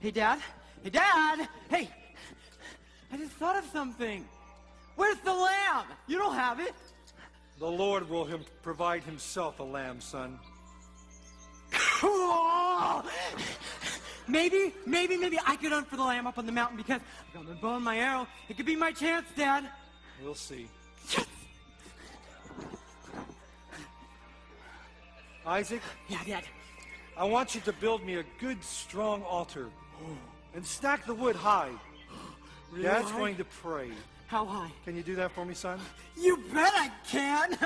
Hey, Dad. Hey, Dad! Hey! I just thought of something. Where's the lamb? You don't have it. The Lord will provide himself a lamb, son. Maybe I could hunt for the lamb up on the mountain because I got my bow and my arrow. It could be my chance, Dad. We'll see. Yes! Isaac? Yeah, Dad. I want you to build me a good, strong altar and stack the wood high. Really Dad's high? going to pray. How high? Can you do that for me, son? You bet I can!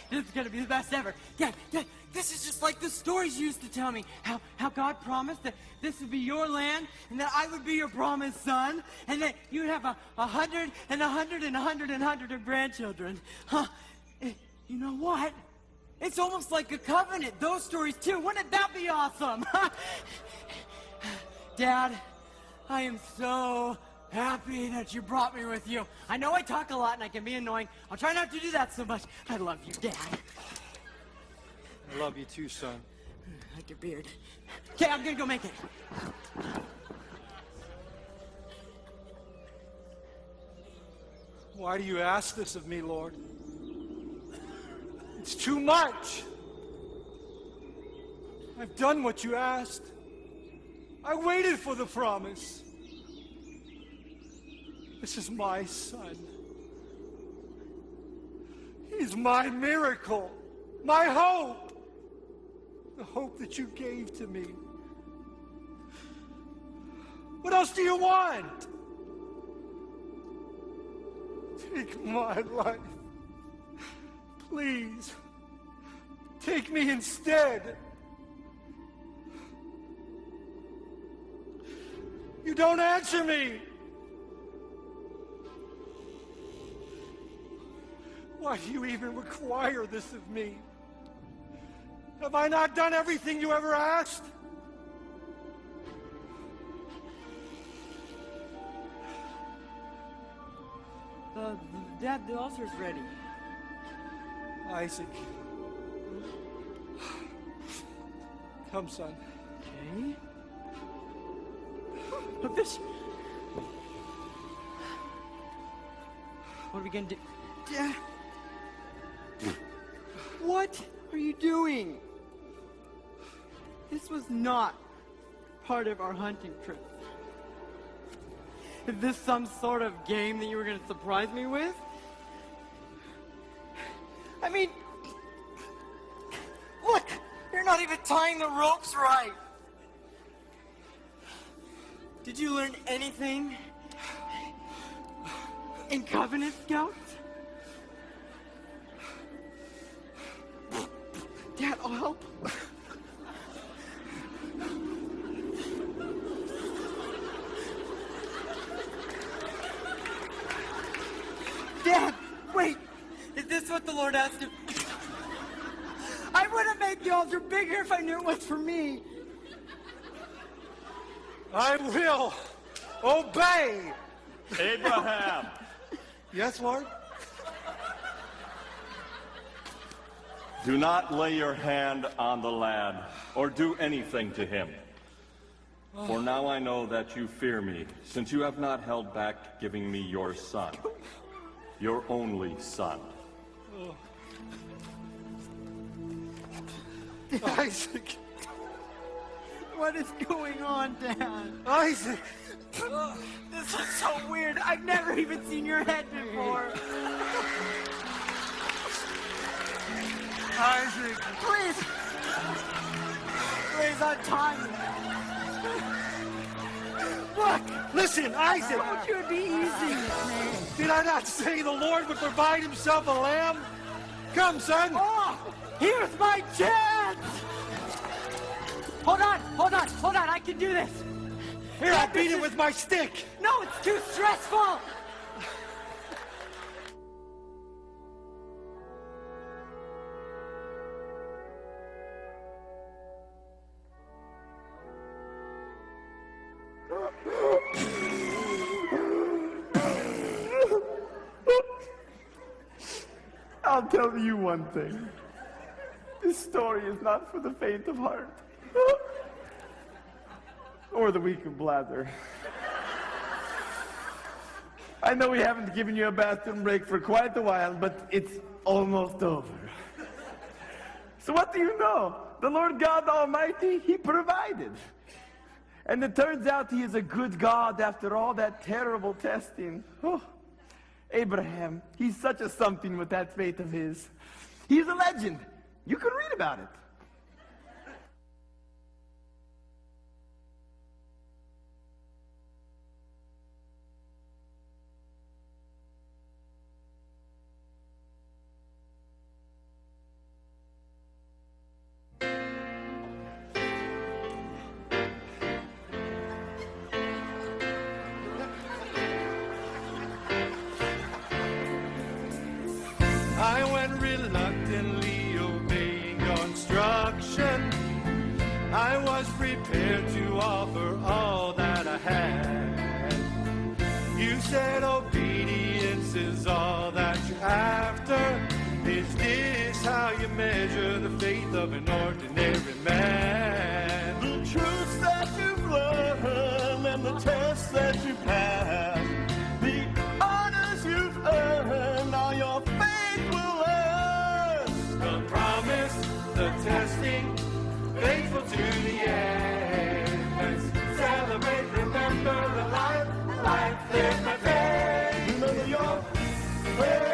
This is gonna be the best ever. Dad, this is just like the stories you used to tell me. How God promised that this would be your land and that I would be your promised son and that you would have 100 and 100 and 100 and 100 of grandchildren. Huh? You know what? It's almost like a covenant. Those stories too. Wouldn't that be awesome? Dad, I am so happy that you brought me with you. I know I talk a lot and I can be annoying. I'll try not to do that so much. I love you, Dad. I love you too, son. Like your beard. Okay, I'm gonna go make it. Why do you ask this of me, Lord? It's too much. I've done what you asked. I waited for the promise. This is my son. He's my miracle, my hope, the hope that you gave to me. What else do you want? Take my life. Please, take me instead. You don't answer me. Why do you even require this of me? Have I not done everything you ever asked? Dad, the altar's ready. Isaac. Come, son. Okay. A fish. What are we gonna do? Dad. What are you doing? This was not part of our hunting trip. Is this some sort of game that you were going to surprise me with? I mean, look, you're not even tying the ropes right. Did you learn anything in Covenant Scouts? Dad, I'll help. Dad, wait! Is this what the Lord asked him? I would have made the altar bigger if I knew it was for me. I will obey. Abraham! Yes, Lord? Do not lay your hand on the lad or do anything to him. For now I know that you fear me, since you have not held back giving me your son, your only son. Isaac. What is going on, Dad? Isaac. This is so weird. I've never even seen your head before. Isaac. Please. Please untie me. Look. Listen, Isaac. I told you it'd be easy. Did I not say the Lord would provide himself a lamb? Come, son. Oh, here's my chance. Hold on. I can do this. Here, I'll beat it with my stick. No, it's too stressful. I'll tell you one thing. This story is not for the faint of heart. Or the weak of bladder. I know we haven't given you a bathroom break for quite a while, but it's almost over. So what do you know? The Lord God Almighty, He provided. And it turns out He is a good God after all that terrible testing. Oh, Abraham, he's such a something with that faith of his. He's a legend. You can read about it. I went reluctantly obeying your instruction. I was prepared to offer all that I had. You said obedience is all that you're after. Is this how you measure the faith of an ordinary man? The truths that you've learned and the tests that you passed, the honors you've earned, all your faith will last. The promise, the testing, faithful to the end. Let's celebrate, remember the life lived by faith. Remember your faith.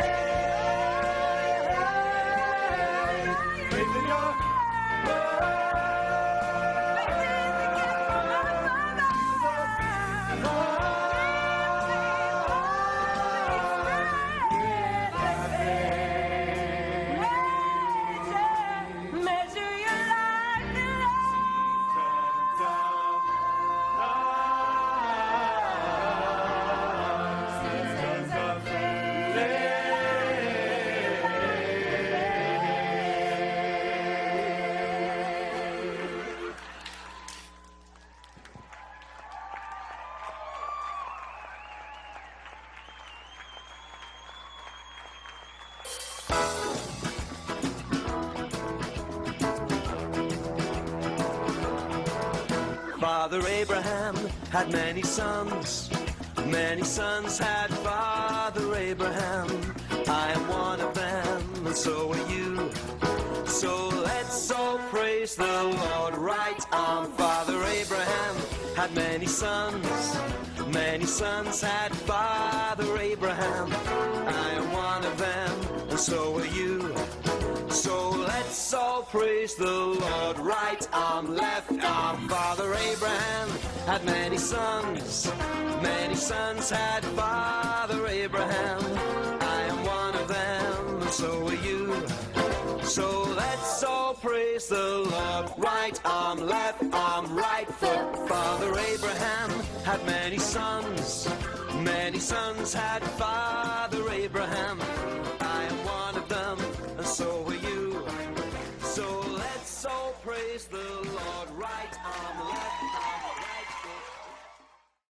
Faith in your Measure your life in seasons of Father Abraham had many sons. Many sons had Father Abraham. I am one of them, and so are you. So let's all praise the Lord. Right on. Father Abraham had many sons. Many sons had Father Abraham. I am one of them, and so are you. So let's all praise the Lord. Right arm, left arm. Father Abraham had many sons. Many sons had Father Abraham. I am one of them, and so are you. So let's all praise the Lord. Right arm, left arm, right foot. Father Abraham had many sons. Many sons had Father Abraham. I am one of them, and so are you. So let's all praise the Lord. Right arm, left arm, right foot.